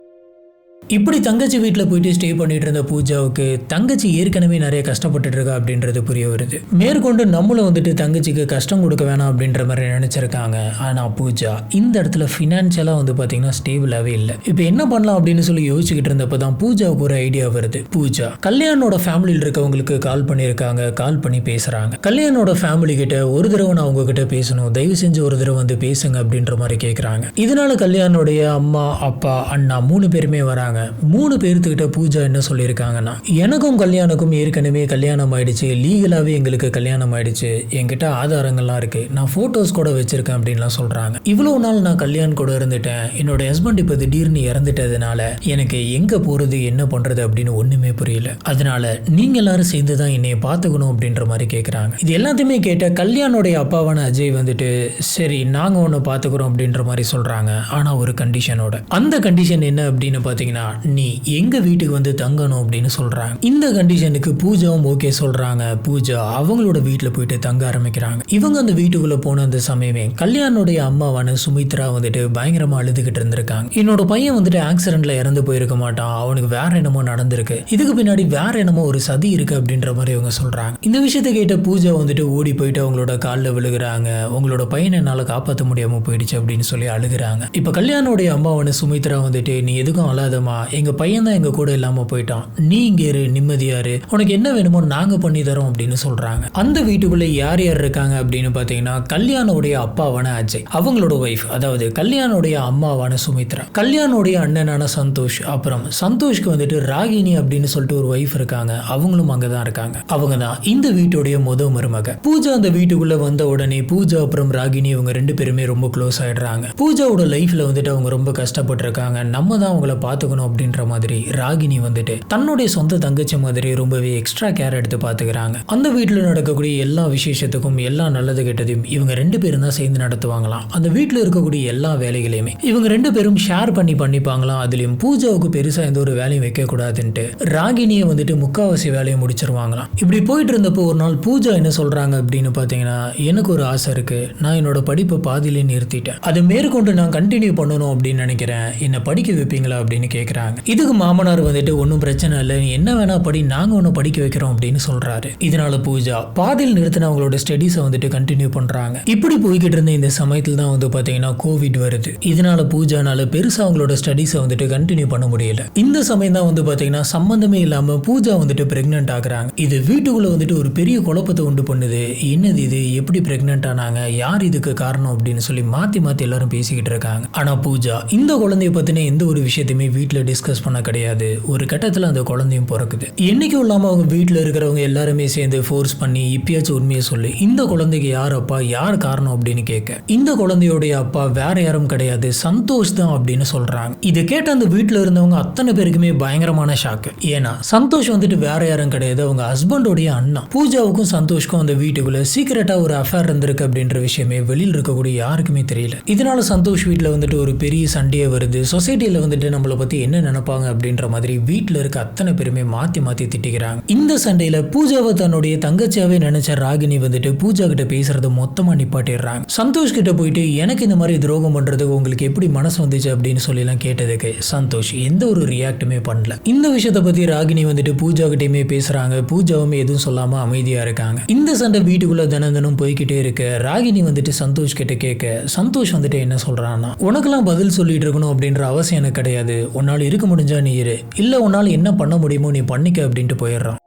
இப்படி தங்கச்சி வீட்டில் போயிட்டு ஸ்டே பண்ணிட்டு இருந்த பூஜாவுக்கு தங்கச்சி ஏற்கனவே நிறைய கஷ்டப்பட்டுட்டு இருக்கா அப்படின்றது புரிய வருது. மேற்கொண்டு நம்மளும் வந்துட்டு தங்கச்சிக்கு கஷ்டம் கொடுக்க வேணாம் அப்படின்ற மாதிரி நினைச்சிருக்காங்க. ஆனால் பூஜா இந்த இடத்துல ஃபினான்ஷியலாக வந்து பார்த்தீங்கன்னா ஸ்டேபிளாகவே இல்லை. இப்போ என்ன பண்ணலாம் அப்படின்னு சொல்லி யோசிச்சுக்கிட்டு இருந்தப்போ தான் பூஜாவுக்கு ஒரு ஐடியா வருது. பூஜா கல்யாணோட ஃபேமிலியில் இருக்கவங்களுக்கு கால் பண்ணியிருக்காங்க. கால் பண்ணி பேசுகிறாங்க. கல்யாணோட ஃபேமிலி கிட்ட ஒரு தடவை நான் உங்ககிட்ட பேசணும், தயவு செஞ்சு ஒரு தடவை வந்து பேசுங்க அப்படின்ற மாதிரி கேட்குறாங்க. இதனால கல்யாணோடைய அம்மா அப்பா அண்ணா 3 பேருமே வராங்க. 3 பேர்த்துக்கிட்ட பூஜா என்ன சொல்லியிருக்காங்கன்னா, எனக்கும் கல்யாணுக்கும் ஏற்கனவே கல்யாணம் ஆயிடுச்சு, லீகலாகவே எங்களுக்கு கல்யாணம் ஆயிடுச்சு, என்கிட்ட ஆதாரங்கள்லாம் இருக்கு, நான் ஃபோட்டோஸ் கூட வச்சிருக்கேன் அப்படின்லாம் சொல்றாங்க. இவ்வளோ நாள் நான் கல்யாணம் கூட இருந்துட்டேன், என்னோட ஹஸ்பண்ட் இப்போ திடீர்னு இறந்துட்டதுனால எனக்கு எங்க போறது என்ன பண்றது அப்படின்னு ஒண்ணுமே புரியல, அதனால நீங்க எல்லாரும் சேர்ந்து தான் என்னைய பார்த்துக்கணும் அப்படின்ற மாதிரி கேட்குறாங்க. இது எல்லாத்தையுமே கேட்ட கல்யாணோடைய அப்பாவான அஜய் வந்துட்டு சரி நாங்க ஒன்று பார்த்துக்கிறோம் அப்படின்ற மாதிரி சொல்றாங்க. ஆனா ஒரு கண்டிஷனோட. அந்த கண்டிஷன் என்ன அப்படின்னு பார்த்தீங்கன்னா, நீ எங்க வீட்டுக்கு வந்து தங்கணும் அப்படின்னு சொல்றாங்க. இந்த கண்டிஷனுக்கு பூஜாவும் ஓகே சொல்றாங்க. பூஜா அவங்களோட வீட்டில் போயிட்டு தங்க ஆரம்பிக்கிறாங்க. இவங்க அந்த வீட்டுக்குள்ள போன அந்த சமயமே கல்யாணுடைய அம்மாவான சுமித்ரா வந்துட்டு பயங்கரமா அழுதுகிட்டு இருந்திருக்காங்க. என்னோட பையன் வந்துட்டு ஆக்சிடென்ட்ல இறந்து போயிருக்க மாட்டான், அவனுக்கு வேற என்னமோ நடந்திருக்கு, இதுக்கு பின்னாடி வேற என்னமோ ஒரு சதி இருக்கு அப்படின்ற மாதிரி அவங்க சொல்றாங்க. இந்த விஷயத்தை கேட்ட பூஜா வந்துட்டு ஓடி போயிட்டு அவங்களோட காலில் விழுகிறாங்க. உங்களோட பையனை என்னால காப்பாற்ற முடியாம போயிடுச்சு அப்படின்னு சொல்லி அழுகிறாங்க. இப்ப கல்யாணுடைய அம்மாவான சுமித்ரா வந்துட்டு நீ எதுக்கும் அழாதமா, எங்க பையன் தான் எங்க கூட இல்லாம போயிட்டான், நீ இங்க இரு, நிம்மதியாரு, உனக்கு என்ன வேணுமோ நாங்க பண்ணி தரோம் அப்படின்னு சொல்றாங்க. அந்த வீட்டுக்குள்ள யார் யார் இருக்காங்க அப்படின்னு பாத்தீங்கன்னா, கல்யாணுடைய அப்பாவான அஜய், அவங்களோட ஒய்ஃப் அதாவது கல்யாணுடைய அம்மாவான சுமித்ரா, கல்யாணுடைய அண்ணனான சந்தோஷ், அப்புறம் சந்தோஷ்க்கு வந்துட்டு ராகினி அப்படின்னு சொல்லிட்டு ஒரு ஒய்ஃப் இருக்காங்க, அவங்களும் அங்கதான் இருக்காங்க. அவங்க தான் இந்த வீட்டுடைய முதல் மருமக. பூஜா அந்த வீட்டுக்குள்ள வந்த உடனே பூஜா அப்புறம் ராகினி இவங்க 2 பேருமே ரொம்ப க்ளோஸ் ஆயிடுறாங்க. பூஜாவோட லைஃப்ல வந்துட்டு அவங்க ரொம்ப கஷ்டப்பட்டிருக்காங்க, நம்ம தான் அவங்கள பார்த்துக்கணும் அப்படின்ற மாதிரி ராகினி வந்துட்டு தன்னுடைய சொந்த தங்கச்சி மாதிரி ரொம்பவே எக்ஸ்ட்ரா கேர் எடுத்து பார்த்துக்கிறாங்க. அந்த வீட்டில் நடக்கக்கூடிய எல்லா விசேஷத்துக்கும் எல்லா நல்லது கெட்டதையும் இவங்க 2 பேரும் தான் சேர்ந்து நடத்துவாங்களாம். அந்த வீட்டில் இருக்கக்கூடிய எல்லா வேலைகளையுமே இவங்க 2 பேரும் ஷேர் பண்ணிப்பாங்களாம். அதுலயும் பூஜாவுக்கு பெருசா எந்த ஒரு வேலையும் வைக்க கூடாதுன்ட்டு ராகினியை வந்துட்டு முக்காவாசி வேலையை முடிச்சிருவாங்களாம். இப்படி போயிட்டு இருந்தப்போ ஒரு நாள் பூஜா என்ன சொல்றாங்க அப்படின்னு பாத்தீங்கன்னா, எனக்கு ஒரு ஆசை இருக்கு, நான் என்னோட படிப்பை பாதியிலே நிறுத்திட்டேன், அதை மேற்கொண்டு நான் கண்டினியூ பண்ணணும் அப்படின்னு நினைக்கிறேன், என்ன படிக்க வைப்பீங்களா அப்படின்னு கேட்குறாங்க. இதுக்கு மாமனார் வந்துட்டு ஒன்றும் பிரச்சனை இல்லை, நீ என்ன வேணா படி, நாங்கள் ஒன்று படிக்க வைக்கிறோம் அப்படின்னு சொல்றாரு. இதனால பூஜா பாதியில் நிறுத்தின அவங்களோட ஸ்டடீஸை வந்துட்டு கண்டினியூ பண்றாங்க. இப்படி போய்கிட்டு இருந்த இந்த சமயத்தில் தான் வந்து பார்த்தீங்கன்னா கோவிட் வருது. இதனால பூஜானால பெருசாக அவங்களோட ஸ்டடீஸை வந்துட்டு கண்டினியூ பண்ண முடியல. இந்த சமயம் தான் வந்து பார்த்தீங்கன்னா சம்பந்தமே இல்லாமல் பூஜா வந்துட்டு பிரெக்னென்ட் ஆகுறாங்க. இது வீட்டுக்குள்ள வந்துட்டு ஒரு பெரிய குழப்பத்தை உண்டு பண்ணுது. என்னது இது, எப்படி பிரெக்னென்ட் ஆனாங்க, யார் இதுக்கு காரணம் அப்படின்னு சொல்லி மாற்றி மாற்றி எல்லாரும் பேசிக்கிட்டு இருக்காங்க. ஆனால் பூஜா இந்த குழந்தைய பற்றின எந்த ஒரு விஷயத்தையுமே வீட்டில் டிஸ்கஸ் பண்ண கிடையாது. ஒரு கட்டத்தில் அந்த குழந்தையும் பிறக்குது. என்னைக்கும் இல்லாமல் அவங்க வீட்டில் இருக்கிறவங்க எல்லாருமே சேர்ந்து ஃபோர்ஸ் பண்ணி இப்பயாச்சும் உண்மையை சொல்லி இந்த குழந்தைக்கு யார் அப்பா, யார் காரணம் அப்படின்னு கேட்க, இந்த குழந்தையோடைய அப்பா வேற யாரும் கிடையாது, சந்தோஷ் தான் அப்படின்னு சொல்றாங்க. இதை கேட்ட அந்த வீட்டில் இருந்தவங்க அத்தனை பேருக்குமே பயங்கரமான ஷாக்கு. ஏன்னா சந்தோஷ் வந்துட்டு வேற யாரும் கிடையாது, அவங்க ஹஸ்பண்டோடைய அண்ணா. பூஜாவுக்கும் சந்தோஷ்க்கும் அந்த வீட்டுக்குள்ள சீக்கிரட்டா ஒரு அஃபேர் இருந்திருக்கு அப்படின்ற விஷயமே வெளியில் இருக்கக்கூடிய யாருக்குமே தெரியல. இதனால சந்தோஷ் வீட்டில் வந்துட்டு ஒரு பெரிய சண்டையே வருது. சொசைட்டியில் வந்துட்டு நம்மளை பத்தி என்ன நினைப்பாங்க அப்படின்ற மாதிரி வீட்டில் இருக்க அத்தனை பேருமே மாத்தி மாத்தி திட்டிக்கிறாங்க. இந்த சண்டையில பூஜாவை தன்னுடைய தங்கச்சியாவே நினைச்ச ராகினி வந்துட்டு பூஜா கிட்ட பேசுறதை மொத்தமா நிப்பாட்டிடுறாங்க. சந்தோஷ் கிட்ட போயிட்டு எனக்கு இந்த மாதிரி துரோகம் பண்றதுக்கு உங்களுக்கு எப்படி மனசு வந்துச்சு அப்படின்னு சொல்லி எல்லாம் கேட்டதுக்கு சந்தோஷ் எந்த ஒரு ரியாக்டுமே பண்ணல. இந்த விஷயத்தை பத்தி ராகினி வந்துட்டு பூஜா கிட்டயுமே பேசுறாங்க. பூஜாவுமே எதுவும் சொல்லாம அமைதியா இருக்காங்க. இந்த சண்டை வீட்டுக்குள்ள தினம் போய்கிட்டே இருக்க ராகினி வந்துட்டு சந்தோஷ் கிட்ட கேட்க, சந்தோஷ் வந்துட்டு என்ன சொல்றான்னா, உனக்கெல்லாம் பதில் சொல்லிட்டு இருக்கணும் அப்படின்ற அவசியம் எனக்கு கிடையாது, உன்னால் இருக்க முடிஞ்சா நீ இரு, இல்ல உன்னால் என்ன பண்ண முடியுமோ நீ பண்ணிக்க அப்படின்ட்டு போயிடுறான்.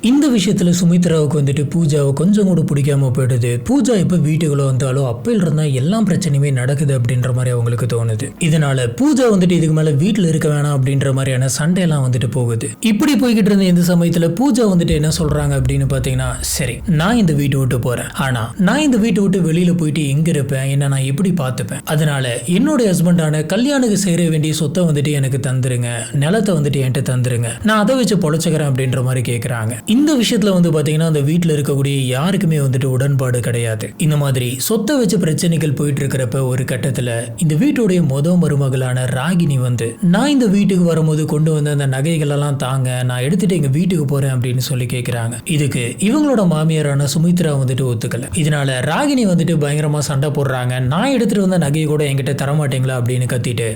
இந்த விஷயத்துல சுமித்ராவுக்கு வந்துட்டு பூஜாவை கொஞ்சம் கூட பிடிக்காம போயிடுது. பூஜா இப்ப வீட்டுக்குள்ள வந்தாலும் அப்பையில் இருந்தா எல்லா பிரச்சனையுமே நடக்குது அப்படின்ற மாதிரி அவங்களுக்கு தோணுது. இதனால பூஜா வந்துட்டு இதுக்கு மேல வீட்டுல இருக்க வேணாம் அப்படின்ற மாதிரியான சண்டையெல்லாம் வந்துட்டு போகுது. இப்படி போய்கிட்டு இருந்த இந்த சமயத்துல பூஜா வந்துட்டு என்ன சொல்றாங்க அப்படின்னு பாத்தீங்கன்னா, சரி நான் இந்த வீட்டை விட்டு போறேன், ஆனா நான் இந்த வீட்டை விட்டு வெளியில போயிட்டு எங்க இருப்பேன், என்ன நான் எப்படி பார்த்துப்பேன், அதனால என்னோட ஹஸ்பண்டான கல்யாணுக்கு சேர வேண்டிய சொத்தை வந்துட்டு எனக்கு தந்துருங்க, நிலத்தை வந்துட்டு என்கிட்ட தந்துருங்க, நான் அதை வச்சு பொழைச்சுக்கிறேன் அப்படின்ற மாதிரி கேட்கறாங்க. இந்த விஷயத்துல வந்து பாத்தீங்கன்னா அந்த வீட்டுல இருக்கக்கூடிய யாருக்குமே வந்துட்டு உடன்பாடு கிடையாது. இந்த மாதிரி சொத்தை வச்சு பிரச்சனைகள் போயிட்டு இருக்கிறப்ப ஒரு கட்டத்துல இந்த வீட்டுடைய மருமகளான ராகினி வந்து, நான் இந்த வீட்டுக்கு வரும்போது கொண்டு வந்த அந்த நகைகள் எல்லாம் தாங்க, நான் எடுத்துட்டு எங்க வீட்டுக்கு போறேன் அப்படின்னு சொல்லி கேக்குறாங்க. இதுக்கு இவங்களோட மாமியாரான சுமித்ரா வந்துட்டு ஒத்துக்கல. இதனால ராகினி வந்துட்டு பயங்கரமா சண்டை போடுறாங்க. நான் எடுத்துட்டு வந்த நகையை கூட என்கிட்ட தரமாட்டீங்களா அப்படின்னு கத்திட்டு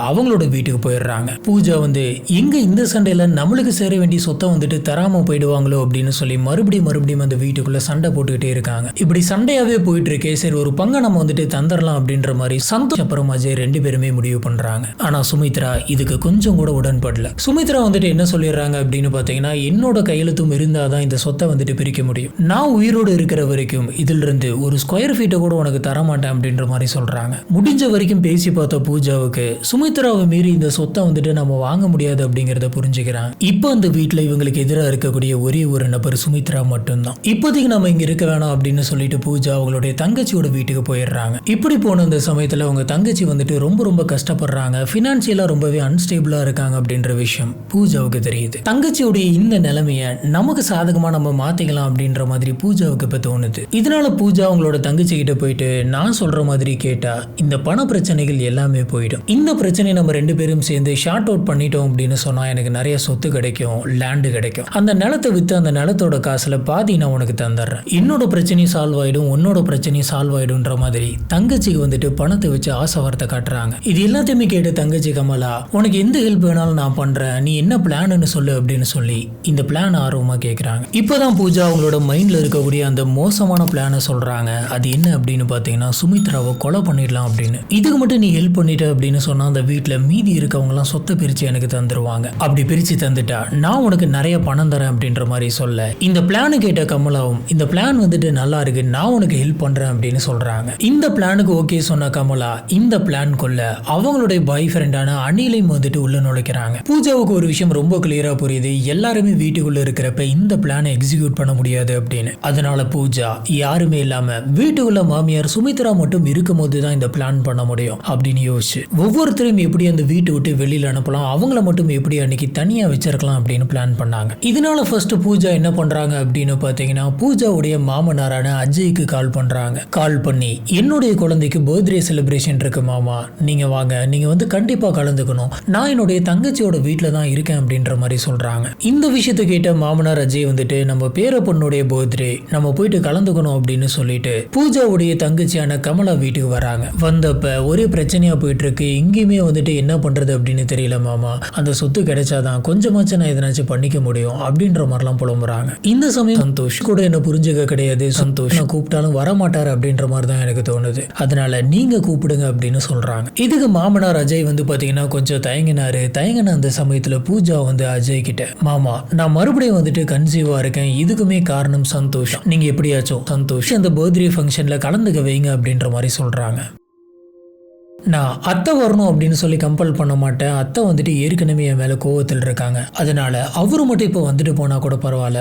அவங்களோட வீட்டுக்கு போயிடுறாங்க. பூஜா வந்து எங்க இந்த சண்டையில நம்மளுக்கு சேர வேண்டிய சொத்தை வந்துட்டு தராம போயிடுவாங்களோ அப்படின்னு சொல்லி மறுபடியும் அந்த வீட்டுக்குள்ள சண்டை போட்டுக்கிட்டே இருக்காங்க. இப்படி சண்டையாவே போயிட்டு இருக்கே, சரி ஒரு பங்கை நம்ம வந்துட்டு தந்துடலாம் அப்படின்ற மாதிரி சந்தோஷ் அப்புறம் அஜய் ரெண்டு பேருமே முடிவு பண்றாங்க. ஆனா சுமித்ரா இதுக்கு கொஞ்சம் கூட உடன்படல. சுமித்ரா வந்துட்டு என்ன சொல்லிடுறாங்க அப்படின்னு பாத்தீங்கன்னா, என்னோட கையெழுத்தும் இருந்தாதான் இந்த சொத்தை வந்துட்டு பிரிக்க முடியும். நான் உயிரோடு இருக்கிற வரைக்கும் இதுல இருந்து ஒரு ஸ்கொயர் ஃபீட்டை கூட உனக்கு தரமாட்டேன் அப்படின்ற மாதிரி சொல்றாங்க. முடிஞ்ச வரைக்கும் பேசி பார்த்த பூஜாவுக்கு சுமித்ராவை மீறி இந்த சொத்தை வந்துட்டு நம்ம வாங்க முடியாது அப்படிங்கறத புரிஞ்சுக்கிறாங்க. இப்போ அந்த வீட்டுல இவங்களுக்கு எதிராக இருக்கக்கூடிய ஒரே ஒரு நபர் சுமித்ரா மட்டும்தான். இப்போதைக்கு நம்ம இங்க இருக்க வேணாம் அப்படின்னு சொல்லிட்டு பூஜா அவங்களுடைய தங்கச்சியோட வீட்டுக்கு போயிடுறாங்க. இப்படி போன அந்த சமயத்துல அவங்க தங்கச்சி வந்துட்டு ரொம்ப கஷ்டப்படுறாங்க, பினான்சியலா ரொம்பவே அன்ஸ்டேபிளா இருக்காங்க அப்படின்ற விஷயம் பூஜாவுக்கு தெரியுது. தங்கச்சியோடைய இந்த நிலைமைய நமக்கு சாதகமா நம்ம மாத்திக்கலாம் அப்படின்ற மாதிரி பூஜாவுக்கு இப்ப தோணுது. இதனால பூஜா அவங்களோட தங்கச்சி கிட்ட போயிட்டு, நான் சொல்ற மாதிரி கேட்டா இந்த பண பிரச்சனைகள் எல்லாமே போயிடும். இந்த பிரச்சனை நம்ம ரெண்டு பேரும் சேர்ந்து ஷார்ட் அவுட் பண்ணிட்டோம் அப்படின்னு சொன்னா எனக்கு நிறைய சொத்து கிடைக்கும், லேண்டு கிடைக்கும். அந்த நிலத்தை வித்து அந்த நிலத்தோட காசுல பாதி நான் உனக்கு தந்துடுறேன். என்னோட பிரச்சனையும் சால்வ் ஆயிடும், உன்னோட பிரச்சனையும் சால்வ் ஆயிடும்ன்ற மாதிரி தங்கச்சிக்கு வந்துட்டு பணத்தை வச்சு ஆசை வார்த்தை காட்டுறாங்க. இது எல்லாத்தையுமே கேட்ட தங்கச்சி கமலா, உனக்கு எந்த ஹெல்ப் வேணாலும் நான் பண்றேன், நீ என்ன பிளான்னு சொல்லு அப்படின்னு சொல்லி இந்த பிளான் ஆர்வமா கேட்கறாங்க. இப்பதான் பூஜா அவங்களோட மைண்ட்ல இருக்கக்கூடிய அந்த மோசமான பிளானை சொல்றாங்க. அது என்ன அப்படின்னு பாத்தீங்கன்னா, சுமித்ராவை கொலை பண்ணிடலாம் அப்படின்னு. இதுக்கு மட்டும் நீ ஹெல்ப் பண்ணிட்ட அப்படின்னு சொன்னா அந்த வீட்டுல மீதி இருக்கவங்க எல்லாம் சொத்தை பிரிச்சு எனக்கு தந்துருவாங்க. அப்படி பிரிச்சு தந்துட்டா நான் உனக்கு நிறைய பணம் தரேன் அப்படின்ற மாதிரி சொல்ல, இந்த பிளானு கேட்ட கமலாவும் இந்த பிளான் வந்துட்டு நல்லா இருக்கு, நான் உனக்கு ஹெல்ப் பண்றேன் அப்படின்னு சொல்றாங்க. இந்த பிளானுக்கு ஓகே சொன்ன கமலா இந்த பிளான் கொள்ள அவங்களுடைய பாய் ஃப்ரெண்டான அனிலையும் வந்துட்டு உள்ள நுழைக்கிறாங்க. பூஜாவுக்கு ஒரு விஷயம் ரொம்ப கிளியரா புரியுது, எல்லாருமே வீட்டுக்குள்ள இருக்கிறப்ப இந்த பிளானை எக்ஸிக்யூட் பண்ண முடியாது அப்படின்னு. அதனால பூஜா யாருமே இல்லாம வீட்டுக்குள்ள மாமியார் சுமித்ரா மட்டும் இருக்கும் போதுதான் இந்த பிளான் பண்ண முடியும் அப்படின்னு யோசிச்சு ஒவ்வொருத்தரையும் எப்படி அந்த வீட்டை விட்டு வெளியில அனுப்பலாம், அவங்கள மட்டும் எப்படி அன்னைக்கு தனியா வச்சிருக்கலாம் அப்படின்னு பிளான் பண்ணாங்க. இதனால ஃபர்ஸ்ட் பூஜா என்ன பண்றாங்க அப்படின்னு பாத்தீங்கன்னா, பூஜாவுடைய மாமனாரான அஜய்க்கு கால் பண்றாங்க. கால் பண்ணி, என்னுடைய குழந்தைக்கு பர்த்டே செலிப்ரேஷன் இருக்கு மாமா, நீங்க வாங்க, நீங்க வந்து கண்டிப்பா கலந்துக்கணும், நான் என்னுடைய தங்கச்சியோட வீட்டுல தான் இருக்கேன் அப்படின்ற மாதிரி சொல்றாங்க. இந்த விஷயத்தை கேட்ட மாமனார் அஜய் வந்துட்டு, நம்ம பேர பொண்ணுடைய பர்த்டே, நம்ம போயிட்டு கலந்துக்கணும் அப்படின்னு சொல்லிட்டு பூஜாவுடைய தங்கச்சியான கமலா வீட்டுக்கு வராங்க. வந்தப்ப ஒரே பிரச்சனையா போயிட்டு இருக்கு, எங்கேயுமே வந்துட்டு என்ன பண்றது அப்படின்னு தெரியல மாமா, அந்த சொத்து கிடைச்சாதான் கொஞ்சமாச்சும் நான் எதனாச்சும் பண்ணிக்க முடியும் அப்படின்ற மாதிரிலாம் புலம்புறாங்க. இந்த சமயம் சந்தோஷ் கூட என்ன புரிஞ்சுக்க கிடையாது, சந்தோஷ் நான் கூப்பிட்டாலும் வரமாட்டாரு அப்படின்ற மாதிரி தான் எனக்கு தோணுது, அதனால நீங்க கூப்பிடுங்க அப்படின்னு சொல்றாங்க. இதுக்கு மாமனார் அஜய் வந்து பாத்தீங்கன்னா கொஞ்சம் தயங்கின அந்த சமயத்துல பூஜா வந்து அஜய் கிட்ட, மாமா நான் மறுபடியும் வந்துட்டு கன்சீவா இருக்கேன், இதுக்குமே காரணம் சந்தோஷ், நீங்க எப்படியாச்சும் சந்தோஷ் அந்த பர்த்டே ஃபங்க்ஷன்ல கலந்துக்க வைங்க அப்படின்ற மாதிரி சொல்றாங்க. நான் அத்தை வரணும் அப்படின்னு சொல்லி கம்பல் பண்ண மாட்டேன், அத்தை வந்துட்டு ஏற்கனவே என் மேலே கோவத்தில் இருக்காங்க, அதனால அவரு மட்டும் இப்போ வந்துட்டு போனால் கூட பரவாயில்ல,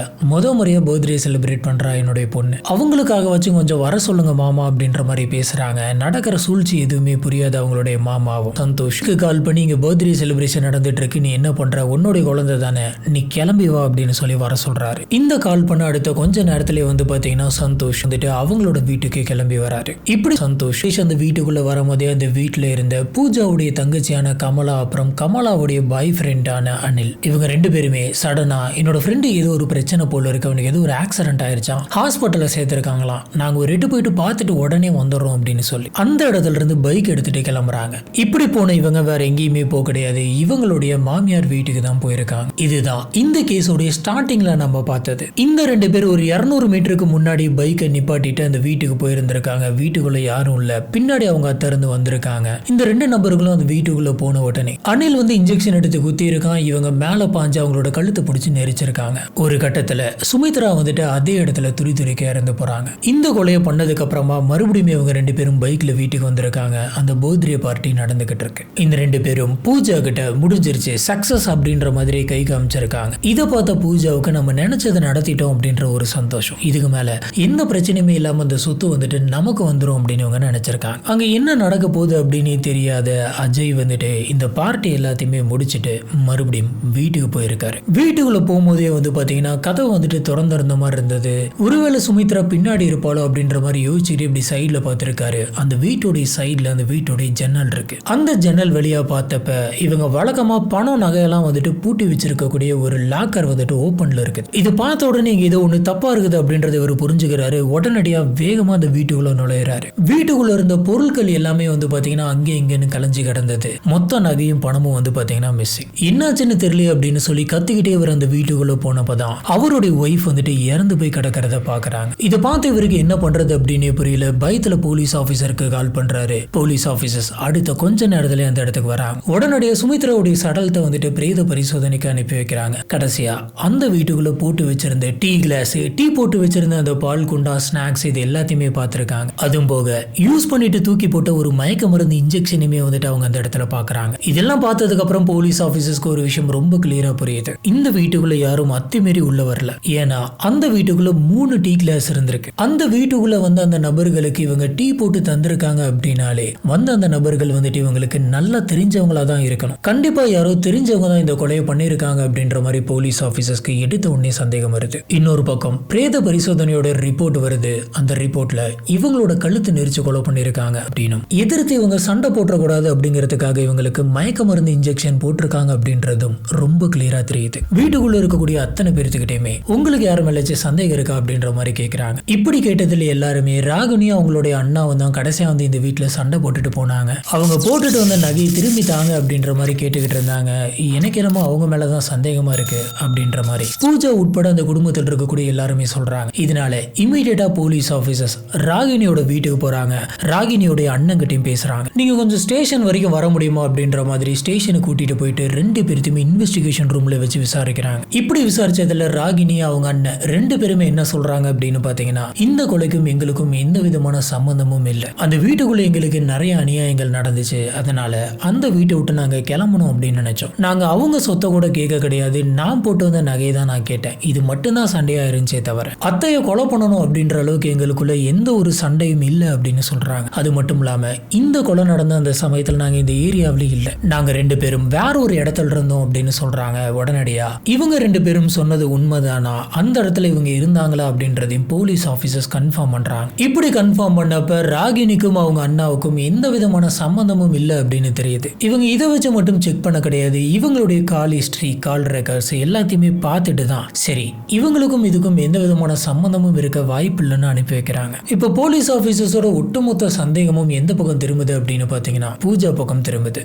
முறையாக பர்த்டே செலிப்ரேட் பண்ணுறா என்னுடைய பொண்ணு, அவங்களுக்காக வச்சு கொஞ்சம் வர சொல்லுங்க மாமா அப்படின்ற மாதிரி பேசுகிறாங்க. நடக்கிற சூழ்ச்சி எதுவுமே புரியாத அவங்களுடைய மாமாவும் சந்தோஷ்க்கு கால் பண்ணி, இங்கே பர்த்டே செலிப்ரேஷன் நடந்துட்டு இருக்கு, நீ என்ன பண்ணுற, உன்னுடைய குழந்தை தானே, நீ கிளம்பி வா அப்படின்னு சொல்லி வர சொல்கிறாரு. இந்த கால் பண்ண அடுத்த கொஞ்ச நேரத்திலே வந்து பார்த்தீங்கன்னா சந்தோஷ் வந்துட்டு அவங்களோட வீட்டுக்கு கிளம்பி வராரு. இப்படி சந்தோஷ் அந்த வீட்டுக்குள்ளே வரும்போதே அந்த வீட்டில் இருந்த பூஜாவுடைய தங்கச்சியான கமலா அப்புறம் கமலாவுடைய பாய் ஃப்ரெண்டான அனில், இவங்க ரெண்டு பேருமே சடனா என்னோட ஃப்ரெண்டு ஏதோ ஒரு பிரச்சனை போல இருக்கு, அவனுக்கு ஏதோ ஒரு ஆக்சிடென்ட் ஆயிருச்சான், ஹாஸ்பிட்டல்ல சேர்த்திருக்காங்களாம், நாங்க ஒரு எட்டு போயிட்டு பார்த்துட்டு உடனே வந்துடுறோம் அப்படின்னு சொல்லி அந்த இடத்துல இருந்து பைக் எடுத்துட்டு கிளம்புறாங்க. இப்படி போன இவங்க வேற எங்கேயுமே போக கிடையாது, இவங்களுடைய மாமியார் வீட்டுக்கு தான் போயிருக்காங்க. இதுதான் இந்த கேஸோடைய ஸ்டார்டிங்ல நம்ம பார்த்தது. இந்த ரெண்டு பேர் ஒரு 200 மீட்டருக்கு முன்னாடி பைக்கை நிப்பாட்டிட்டு அந்த வீட்டுக்கு போயிருந்திருக்காங்க. வீட்டுக்குள்ள யாரும் இல்ல, பின்னாடி அவங்க அத்தை இருந்து வந்திருக்காங்க. இந்த ரெண்டு நபர்களும் அந்த வீட்டுக்குள்ள போன உடனே அனில் வந்து இன்ஜெக்ஷன் எடுத்து குத்தி இருக்கான், இவங்க மேல பாஞ்சு அவங்களோட கழுத்தை பிடிச்சி நெரிச்சிருக்காங்க. ஒரு கட்டத்துல சுமித்ரா வந்துட்டு அதே இடத்துல துடிக்க இறந்து போறாங்க. இந்த கொலையை பண்ணதுக்கு அப்புறமா மறுபடியும் இவங்க ரெண்டு பேரும் பைக்ல வீட்டுக்கு வந்திருக்காங்க. அந்த பர்த்டே பார்ட்டி நடந்துகிட்டு இருக்கு. இந்த ரெண்டு பேரும் பூஜா கிட்ட முடிஞ்சிருச்சு சக்சஸ் அப்படின்ற மாதிரி கை காமிச்சிருக்காங்க. இதை பார்த்த பூஜாவுக்கு நம்ம நினைச்சதை நடத்திட்டோம் அப்படின்ற ஒரு சந்தோஷம், இதுக்கு மேல எந்த பிரச்சனையுமே இல்லாம அந்த சொத்து வந்துட்டு நமக்கு வந்துடும் அப்படின்னு இவங்க நினைச்சிருக்காங்க. அங்க என்ன நடக்க போகுது அப்படின்னே தெரியாத அஜய் வந்துட்டு இந்த பார்ட்டி எல்லாத்தையுமே முடிச்சுட்டு மறுபடியும் வீட்டுக்கு போயிருக்காரு. வீட்டுக்குள்ள போகும்போதே வந்து பாத்தீங்கன்னா கதவு வந்துட்டு திறந்திருந்த மாதிரி இருந்தது. ஒருவேளை சுமித்ரா பின்னாடி இருப்பாளோ அப்படின்ற மாதிரி யோசிச்சுட்டு இப்படி சைட்ல பார்த்திருக்காரு. அந்த வீட்டுடைய சைட்ல அந்த வீட்டுடைய ஜன்னல் இருக்கு. அந்த ஜன்னல் வழியா பார்த்தப்ப இவங்க வழக்கமா பணம் நகையெல்லாம் வந்துட்டு பூட்டி வச்சிருக்கக்கூடிய ஒரு லாக்கர் வந்துட்டு ஓப்பன்ல இருக்குது. இது பார்த்த உடனே இங்க ஏதோ ஒண்ணு தப்பா இருக்குது அப்படின்றத இவர் புரிஞ்சுக்கிறாரு. உடனடியா வேகமா அந்த வீட்டுக்குள்ள நுழையிறாரு. வீட்டுக்குள்ள இருந்த பொருட்கள் எல்லாமே வந்து பாத்தீங்கன்னா அங்கே இங்கன்னு கலைஞ்சு கிடந்தது. மொத்த நகையும் பணமும் வந்து பாத்தீங்கன்னா மிஸ்ஸிங். என்னாச்சுன்னு தெரியல அப்படின்னு சொல்லி கத்திக்கிட்டே இவர் அந்த வீட்டுக்குள்ள போனப்பதான் அவருடைய ஒய்ஃப் வந்துட்டு இறந்து போய் கிடக்கிறத பாக்குறாங்க. இதை பார்த்து இவருக்கு என்ன பண்றது அப்படின்னு புரியல. பயத்துல போலீஸ் ஆபீசருக்கு கால் பண்றாரு. போலீஸ் ஆபீசர்ஸ் அடுத்த கொஞ்ச நேரத்துல அந்த இடத்துக்கு வராங்க. உடனடியாக சுமித்ராவுடைய சடலத்தை வந்துட்டு பிரேத பரிசோதனைக்கு அனுப்பி வைக்கிறாங்க. கடைசியா அந்த வீட்டுக்குள்ள போட்டு வச்சிருந்த டீ கிளாஸ், டீ போட்டு வச்சிருந்த அந்த பால் குண்டா, ஸ்நாக்ஸ் இது எல்லாத்தையுமே பார்த்திருக்காங்க. அதுவும் போக யூஸ் பண்ணிட்டு தூக்கி போட்ட ஒரு மயக்க மருந்து இன்ஜெக்ஷனுமே வந்துட்டு அவங்க அந்த இடத்துல பாக்குறாங்க. இதெல்லாம் பார்த்ததுக்கு அப்புறம் போலீஸ் ஆபீசர்ஸ்க்கு ஒரு விஷயம் ரொம்ப கிளியரா புரியுது. இந்த வீட்டுக்குள்ள யாரும் அத்துமீறி உள்ள வரல. ஏன்னா அந்த வீட்டுக்குள்ள 3 டீ கிளாஸ் இருந்திருக்கு. அந்த வீட்டுக்குள்ள வந்து அந்த நபர்களுக்கு இவங்க டீ போட்டு தந்திருக்காங்க அப்படின்னாலே வந்து அந்த நபர்கள் வந்துட்டு இவங்களுக்கு நல்லா தெரிஞ்சவங்களா தான் இருக்கணும். கண்டிப்பா யாரோ தெரிஞ்சவங்க தான் இந்த கொலையை பண்ணிருக்காங்க அப்படின்ற மாதிரி போலீஸ் ஆபீசர்ஸ்க்கு எடுத்த உடனே சந்தேகம் வருது. இன்னொரு பக்கம் பிரேத பரிசோதனையோட ரிப்போர்ட் வருது. அந்த ரிப்போர்ட்ல இவங்களோட கழுத்து நெரிச்சு கொலை பண்ணிருக்காங்க அப்படின்னு, எதிர்த்து இவங்க சண்டை போட்டக்கூடாது அப்படிங்கிறதுக்காக இவங்களுக்கு மயக்க மருந்து இன்ஜெக்ஷன் போட்டிருக்காங்க அப்படின்றதும் ரொம்ப கிளியரா தெரியுது. வீட்டுக்குள்ள இருக்கக்கூடிய அத்தனை பேர்த்துக்கிட்டேயுமே உங்களுக்கு யாரும் மேலாச்சும் சந்தேகம் இருக்கா அப்படின்ற மாதிரி கேட்கிறாங்க. இப்படி கேட்டதுல எல்லாருமே ராகினியும் அவங்களுடைய அண்ணாவும் தான் கடைசியா வந்து இந்த வீட்டுல சண்டை போட்டுட்டு போனாங்க. அவங்க போட்டுட்டு வந்த நகையை திரும்பி தாங்க அப்படின்ற மாதிரி கேட்டுக்கிட்டு இருந்தாங்க. எனக்கு என்னமோ அவங்க மேலதான் சந்தேகமா இருக்கு அப்படின்ற மாதிரி பூஜா உட்பட அந்த குடும்பத்தில் இருக்கக்கூடிய எல்லாருமே சொல்றாங்க. இதனால இமீடியட்டா போலீஸ் ஆபீசர்ஸ் ராகினியோட வீட்டுக்கு போறாங்க. ராகினியோட அண்ணன் கிட்டையும் பேசுறாங்க. நீங்க கொஞ்சம் ஸ்டேஷன் வரைக்கும் வர முடியுமா அப்படின்ற மாதிரி ஸ்டேஷனுக்கு கூட்டிட்டு போயிட்டு 2 பேருமே இன்வெஸ்டிகேஷன் ரூம்ல வச்சு விசாரிக்கிறாங்க. இப்படி விசாரிச்சதுல ராகினி அவங்க அண்ணன் 2 பேருமே என்ன சொல்றாங்க அப்படின்னு பாத்தீங்கன்னா, இந்த கொலைக்கும் எங்களுக்கும் எந்த விதமான சம்பந்தமும் இல்லை. அந்த வீட்டுக்குள்ள எங்களுக்கு நிறைய அநியாயங்கள் நடந்துச்சு. அதனால அந்த வீட்டை விட்டு நாங்க கிளம்பணும் அப்படின்னு நினைச்சோம். நாங்க அவங்க சொத்தை கூட கேட்க கிடையாது. நான் போட்டு வந்த நகையை தான் நான் கேட்டேன். இது மட்டும்தான் சண்டையா இருந்துச்சே தவிர அத்தைய கொலை பண்ணணும் அப்படின்ற அளவுக்கு எங்களுக்குள்ள எந்த ஒரு சண்டையும் இல்லை அப்படின்னு சொல்றாங்க. அது மட்டும் இல்லாம இந்த கொலை நடந்த அந்த சமயத்தில் நாங்க இந்த ஏரியாவில இல்ல. நாங்க 2 பேரும் வேற ஒரு இடத்துல இருந்தோம் அப்படின்னு சொல்றாங்க. உடனடியா இவங்க 2 பேரும் சொன்னது உண்மைதானா, அந்த இடத்துல இவங்க இருந்தாங்களா அப்படின்றதையும் போலீஸ் ஆபீசர்ஸ் கன்ஃபார்ம் பண்றாங்க. இப்படி கன்ஃபார்ம் பண்ணப்ப ராகினிக்கும் அவங்க அண்ணாவுக்கும் எந்த விதமான சம்பந்தமும் இல்லை அப்படின்னு தெரியுது. இவங்க இதை வச்சு மட்டும் செக் பண்ண கிடையாது. இவங்களுடைய கால் ஹிஸ்டரி, கால் ரெக்கார்ட்ஸ் எல்லாத்தையுமே பார்த்துட்டு தான் சரி இவங்களுக்கும் இதுக்கும் எந்த விதமான சம்பந்தமும் இருக்க வாய்ப்பு இல்லைன்னு அனுப்பி வைக்கிறாங்க. இப்ப போலீஸ் ஆபீசர்ஸோட ஒட்டுமொத்த சந்தேகமும் எந்த பக்கம் திரும்புது அப்படின்னு பாத்தீங்கன்னா பூஜா பக்கம் திரும்புது.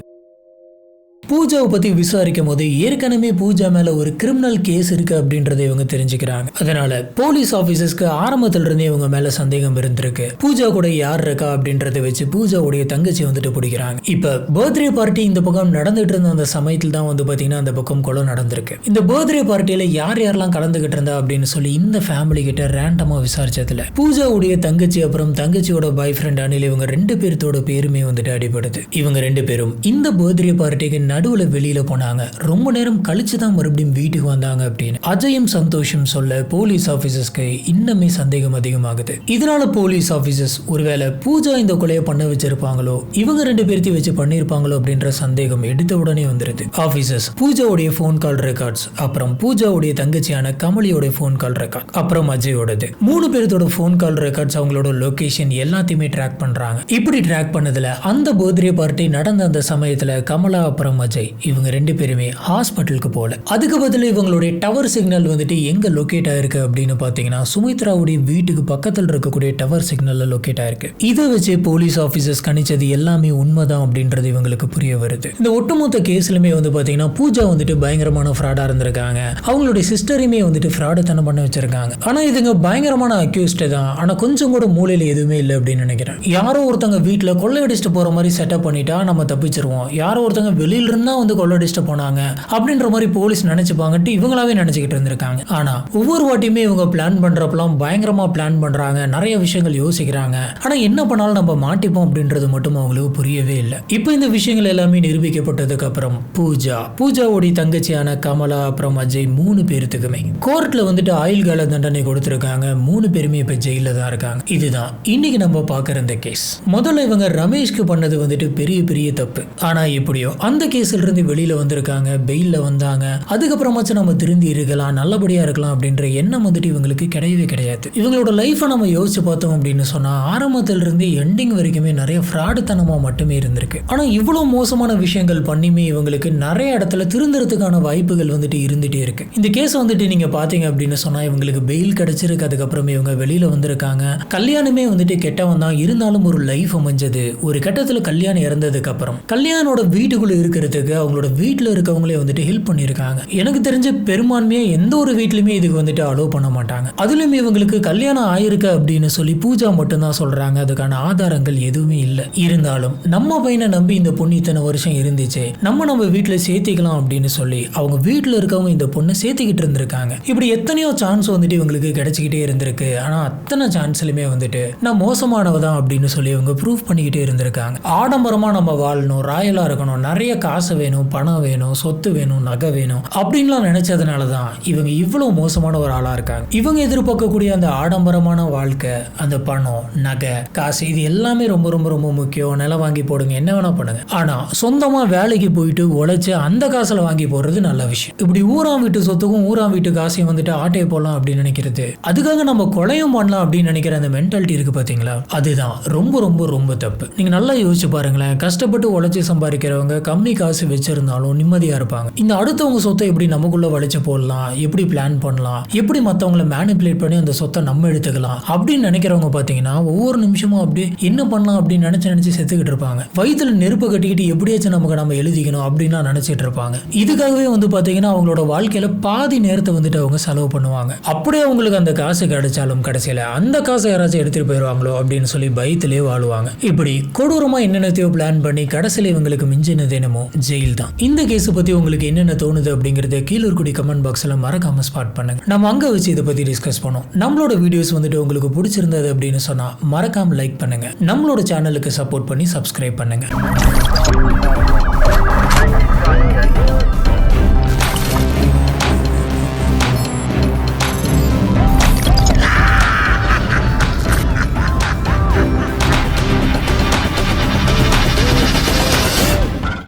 பூஜாவை பத்தி விசாரிக்கும் போது ஏற்கனவே பூஜா மேல ஒரு கிரிமினல் கேஸ் இருக்கு அப்படின்றத இவங்க தெரிஞ்சுக்கிறாங்க. அதனால போலீஸ் ஆபீசர்ஸ்க்கு ஆரம்பத்துல இருந்தே இவங்க மேல சந்தேகம் இருந்திருக்கு. பூஜா கூட யார் இருக்கா அப்படின்றத வச்சு பூஜாவுடைய தங்கச்சி வந்துட்டு பிடிக்கிறாங்க. இப்ப பர்த்டே பார்ட்டி இந்த பக்கம் நடந்துட்டு இருந்த அந்த சமயத்தில் தான் வந்து பாத்தீங்கன்னா அந்த பக்கம் கொலை நடந்திருக்கு. இந்த பர்த்டே பார்ட்டியில யார் யாரெல்லாம் கலந்துகிட்டு இருந்தா அப்படின்னு சொல்லி இந்த ஃபேமிலி கிட்ட ரேண்டமா விசாரிச்சதுல பூஜாவுடைய தங்கச்சி அப்புறம் தங்கச்சியோட பாய் ஃப்ரெண்ட் அனில் இவங்க 2 பேர்த்தோட பேருமே வந்துட்டு அடிபடுது. இவங்க 2 பேரும் இந்த பர்த்டே பார்ட்டிக்கு நடுவுல வெளியில போனாங்க. ரொம்ப நேரம் கழிச்சு தான் மறுபடியும் வீட்டுக்கு வந்தாங்க அப்படின்னு அஜயும் சந்தோஷம் சொல்ல போலீஸ் ஆபீசர்ஸ்க்கு இன்னுமே சந்தேகம் அதிகமாகுது. இதனால போலீஸ் ஆபீசர்ஸ் ஒருவேளை பூஜா இந்த கொலையை பண்ண வச்சிருப்பாங்களோ, இவங்க 2 பேர்த்தையும் வச்சு பண்ணிருப்பாங்களோ அப்படின்ற சந்தேகம் எடுத்த உடனே வந்துருது. ஆபீசர்ஸ் பூஜாவுடைய போன் கால் ரெக்கார்ட்ஸ், அப்புறம் பூஜாவுடைய தங்கச்சியான கமலியோட போன் கால் ரெக்கார்ட், அப்புறம் அஜயோடது 3 பேர்த்தோட போன் கால் ரெக்கார்ட்ஸ், அவங்களோட லொகேஷன் எல்லாத்தையுமே ட்ராக் பண்றாங்க. இப்படி ட்ராக் பண்ணதுல அந்த பர்த்டே பார்ட்டி நடந்த அந்த சமயத்துல கமலா அப்புறம் அஜய் இவங்க 2 பேருமே ஹாஸ்பிட்டலுக்கு போல. அதுக்கு பதில் இவங்களுடைய டவர் சிக்னல் வந்துட்டு எங்க லொகேட் ஆயிருக்கு அப்படின்னு பாத்தீங்கன்னா சுமித்ராவுடைய வீட்டுக்கு பக்கத்தில் இருக்கக்கூடிய டவர் சிக்னல்ல லொகேட் ஆயிருக்கு. இதை வச்சு போலீஸ் ஆபீசர்ஸ் கணிச்சது எல்லாமே உண்மைதான் அப்படின்றது இவங்களுக்கு புரிய வருது. இந்த ஒட்டுமொத்த கேஸ்லுமே வந்து பாத்தீங்கன்னா பூஜா வந்துட்டு பயங்கரமான ஃப்ராடா இருந்திருக்காங்க. அவங்களுடைய சிஸ்டரையுமே வந்துட்டு ஃப்ராடுத்தனம் பண்ண வச்சிருக்காங்க. ஆனா இதுங்க பயங்கரமான அக்யூஸ்ட் தான். ஆனா கொஞ்சம் கூட மூளையில எதுவுமே இல்லை அப்படின்னு நினைக்கிறேன். யாரோ ஒருத்தங்க வீட்டுல கொள்ளையடிச்சுட்டு போற மாதிரி செட்டப் பண்ணிட்டா நம்ம தப்பிச்சிருவோம். யாரோ ஒருத்தங்க வெளியில இருந்து மட்டும்தான் வந்து கொள்ளடிச்சிட்டு போனாங்க அப்படின்ற மாதிரி போலீஸ் நினைச்சுப்பாங்கட்டு இவங்களாவே நினைச்சுக்கிட்டு இருந்திருக்காங்க. ஆனா ஒவ்வொரு வாட்டியுமே இவங்க பிளான் பண்றப்பெல்லாம் பயங்கரமா பிளான் பண்றாங்க, நிறைய விஷயங்கள் யோசிக்கிறாங்க. ஆனா என்ன பண்ணாலும் நம்ம மாட்டிப்போம் அப்படின்றது மட்டும் அவங்களுக்கு புரியவே இல்லை. இப்போ இந்த விஷயங்கள் எல்லாமே நிரூபிக்கப்பட்டதுக்கு அப்புறம் பூஜாவோடைய தங்கச்சியான கமலா அப்புறம் அஜய் 3 பேருத்துக்குமே கோர்ட்ல வந்துட்டு ஆயுள் கால தண்டனை கொடுத்திருக்காங்க. 3 பேருமே இப்ப ஜெயில தான் இருக்காங்க. இதுதான் இன்னைக்கு நம்ம பாக்குற இந்த கேஸ். முதல்ல இவங்க ரமேஷ்க்கு பண்ணது வந்துட்டு பெரிய பெரிய தப்பு. ஆனா எப்படியோ அந்த கேஸ்ல இருந்து வெளியில வந்திருக்காங்க, பெயில்ல வந்தாங்க. அதுக்கப்புறமாச்சும் நம்ம திருந்தி இருக்கலாம், நல்லபடியா இருக்கலாம் அப்படின்ற எண்ணம் வந்துட்டு இவங்களுக்கு கிடையவே கிடையாது. இவங்களோட லைஃபை நம்ம யோசிச்சு பார்த்தோம் அப்படின்னு சொன்னா ஆரம்பத்துல இருந்து எண்டிங் வரைக்குமே நிறைய ஃப்ராடுத்தனமா மட்டுமே இருந்திருக்கு. ஆனா இவ்வளவு மோசமான விஷயங்கள் பண்ணியுமே இவங்களுக்கு நிறைய இடத்துல திருந்துறதுக்கான வாய்ப்புகள் வந்துட்டு இருந்துட்டே இருக்கு. இந்த கேஸ் வந்துட்டு நீங்க பாத்தீங்க அப்படின்னு சொன்னா இவங்களுக்கு பெயில் கிடைச்சிருக்கு. அதுக்கப்புறமே இவங்க வெளியில வந்திருக்காங்க. கல்யாணமே வந்துட்டு கெட்டவன் தான், இருந்தாலும் ஒரு லைஃப் அமைஞ்சது. ஒரு கட்டத்துல கல்யாணம் இறந்ததுக்கு அப்புறம் கல்யாணோட வீட்டுக்குள்ள இருக்கிறதுக்கு அவங்களோட வீட்டுல இருக்கவங்களே வந்துட்டு ஹெல்ப் பண்ணிருக்காங்க. எனக்கு தெரிஞ்ச பெரும்பான்மையா எந்த ஒரு வீட்லயுமே இதுக்கு வந்துட்டு அலோவ் பண்ண மாட்டாங்க. அதுலயும் இவங்களுக்கு கல்யாணம் ஆயிருக்கு அப்படின்னு சொல்லி பூஜா மட்டும்தான் சொல்றாங்க. அதுக்கான ஆதாரங்கள் எதுவுமே இல்லை. இருந்தாலும் நம்ம பையனை நம்பி இந்த பொண்ணு இத்தனை வருஷம் இருந்துச்சு, நம்ம வீட்டுல சேர்த்திக்கலாம் அப்படின்னு சொல்லி அவங்க வீட்டுல இருக்கவங்க இந்த பொண்ணு சேர்த்திக்கிட்டு இருந்திருக்காங்க. இப்படி எத்தனையோ சான்ஸ் வந்துட்டு இவங்களுக்கு கிடைச்சிக்கிட்டே இருந்திருக்கு. ஆனா அத்தனை சான்ஸ்லயுமே வந்துட்டு நான் மோசமானவதான் அப்படின்னு சொல்லி இவங்க ப்ரூவ் பண்ணிக்கிட்டே இருந்திருக்காங்க. ஆடம்பரமா நம்ம வாழணும், ராயலா இருக்கணும், நிறைய காசு வேணும், பணம் வேணும், சொத்து வேணும், நகை வேணும் அப்படின்லாம் நினைச்சதுனாலதான் இவங்க இவ்வளவு மோசமான ஒரு ஆளா இருக்காங்க. இவங்க எதிர்பார்க்கக்கூடிய அந்த ஆடம்பரமான வாழ்க்கை, அந்த பணம், நகை, காசு, இது எல்லாமே ரொம்ப ரொம்ப ரொம்ப முக்கியம். நிலம் வாங்கி போடுங்க, என்ன வேணா பண்ணுங்க. ஆனா சொந்தமா வேலைக்கு போயிட்டு உழைச்சு அந்த காசுல வாங்கி போடுறது நல்ல விஷயம். இப்படி ஊராம் வீட்டு சொத்துக்கும் ஊராம் வீட்டு காசையும் வந்துட்டு ஆட்டையை போடலாம் அப்படின்னு நினைக்கிறது, அதுக்காக நம்ம கொலையும் பண்ணலாம் அப்படின்னு நினைக்கிற அந்த மென்டாலிட்டி இருக்கு பாத்தீங்களா, அதுதான் ரொம்ப ரொம்ப ரொம்ப தப்பு. நீங்க நல்லா யோசிச்சு பாருங்களேன். கஷ்டப்பட்டு உழைச்சி சம்பாதிக்கிறவங்க கம்மி காசு வச்சிருந்தாலும் நிம்மதியா இருப்பாங்க. இந்த அடுத்தவங்க சொத்தை எப்படி நமக்குள்ள வளைச்சு போடலாம், எப்படி பிளான் பண்ணலாம், எப்படி மத்தவங்களை மேனிபுலேட் பண்ணி அந்த சொத்தை நம்ம எடுத்துக்கலாம் அப்படின்னு நினைக்கிறவங்க பாத்தீங்கன்னா ஒவ்வொரு நிமிஷமும் அப்படியே என்ன பண்ணலாம் அப்படின்னு நினைச்சு செத்துக்கிட்டு இருப்பாங்க. வயிற்றுல நெருப்பு கட்டிக்கிட்டு எப்படியாச்சும் நம்ம எழுதிக்கணும் அப்படின்னு நினைச்சிட்டு இருப்பாங்க. இதுக்காகவே வந்து பாத்தீங்கன்னா அவங்களோட வாழ்க்கையில பாதி நேரத்தை வந்துட்டு அவங்க செலவு பண்ணுவாங்க. அப்படியே அவங்களுக்கு அந்த காசு கிடைச்சாலும் கடைசியில அந்த காசை யாராச்சும் எடுத்துட்டு போயிடுவாங்களோ அப்படின்னு சொல்லி பயத்திலே வாழுவாங்க. இப்படி கொடூரமா என்னென்னத்தையோ பிளான் பண்ணி கடைசியில இவங்களுக்கு மிஞ்சினது என்னமோ ஜெயில் தான். இந்த கேஸ் பத்தி உங்களுக்கு என்னென்ன தோணுது அப்படிங்கறத கீழே இருக்கக்கூடிய கமெண்ட் பாக்ஸ்ல மறக்காம ஸ்பாட் பண்ணுங்க. நம்ம அங்க வச்சு இதை பத்தி டிஸ்கஸ் பண்ணோம். நம்மளோட வீடியோஸ் வந்துட்டு உங்களுக்கு பிடிச்சிருந்தது அப்படின்னு சொன்னா மறக்காம லைக் பண்ணுங்க. நம்மளோட சேனலுக்கு சப்போர்ட் பண்ணி சப்ஸ்கிரைப் பண்ணுங்க.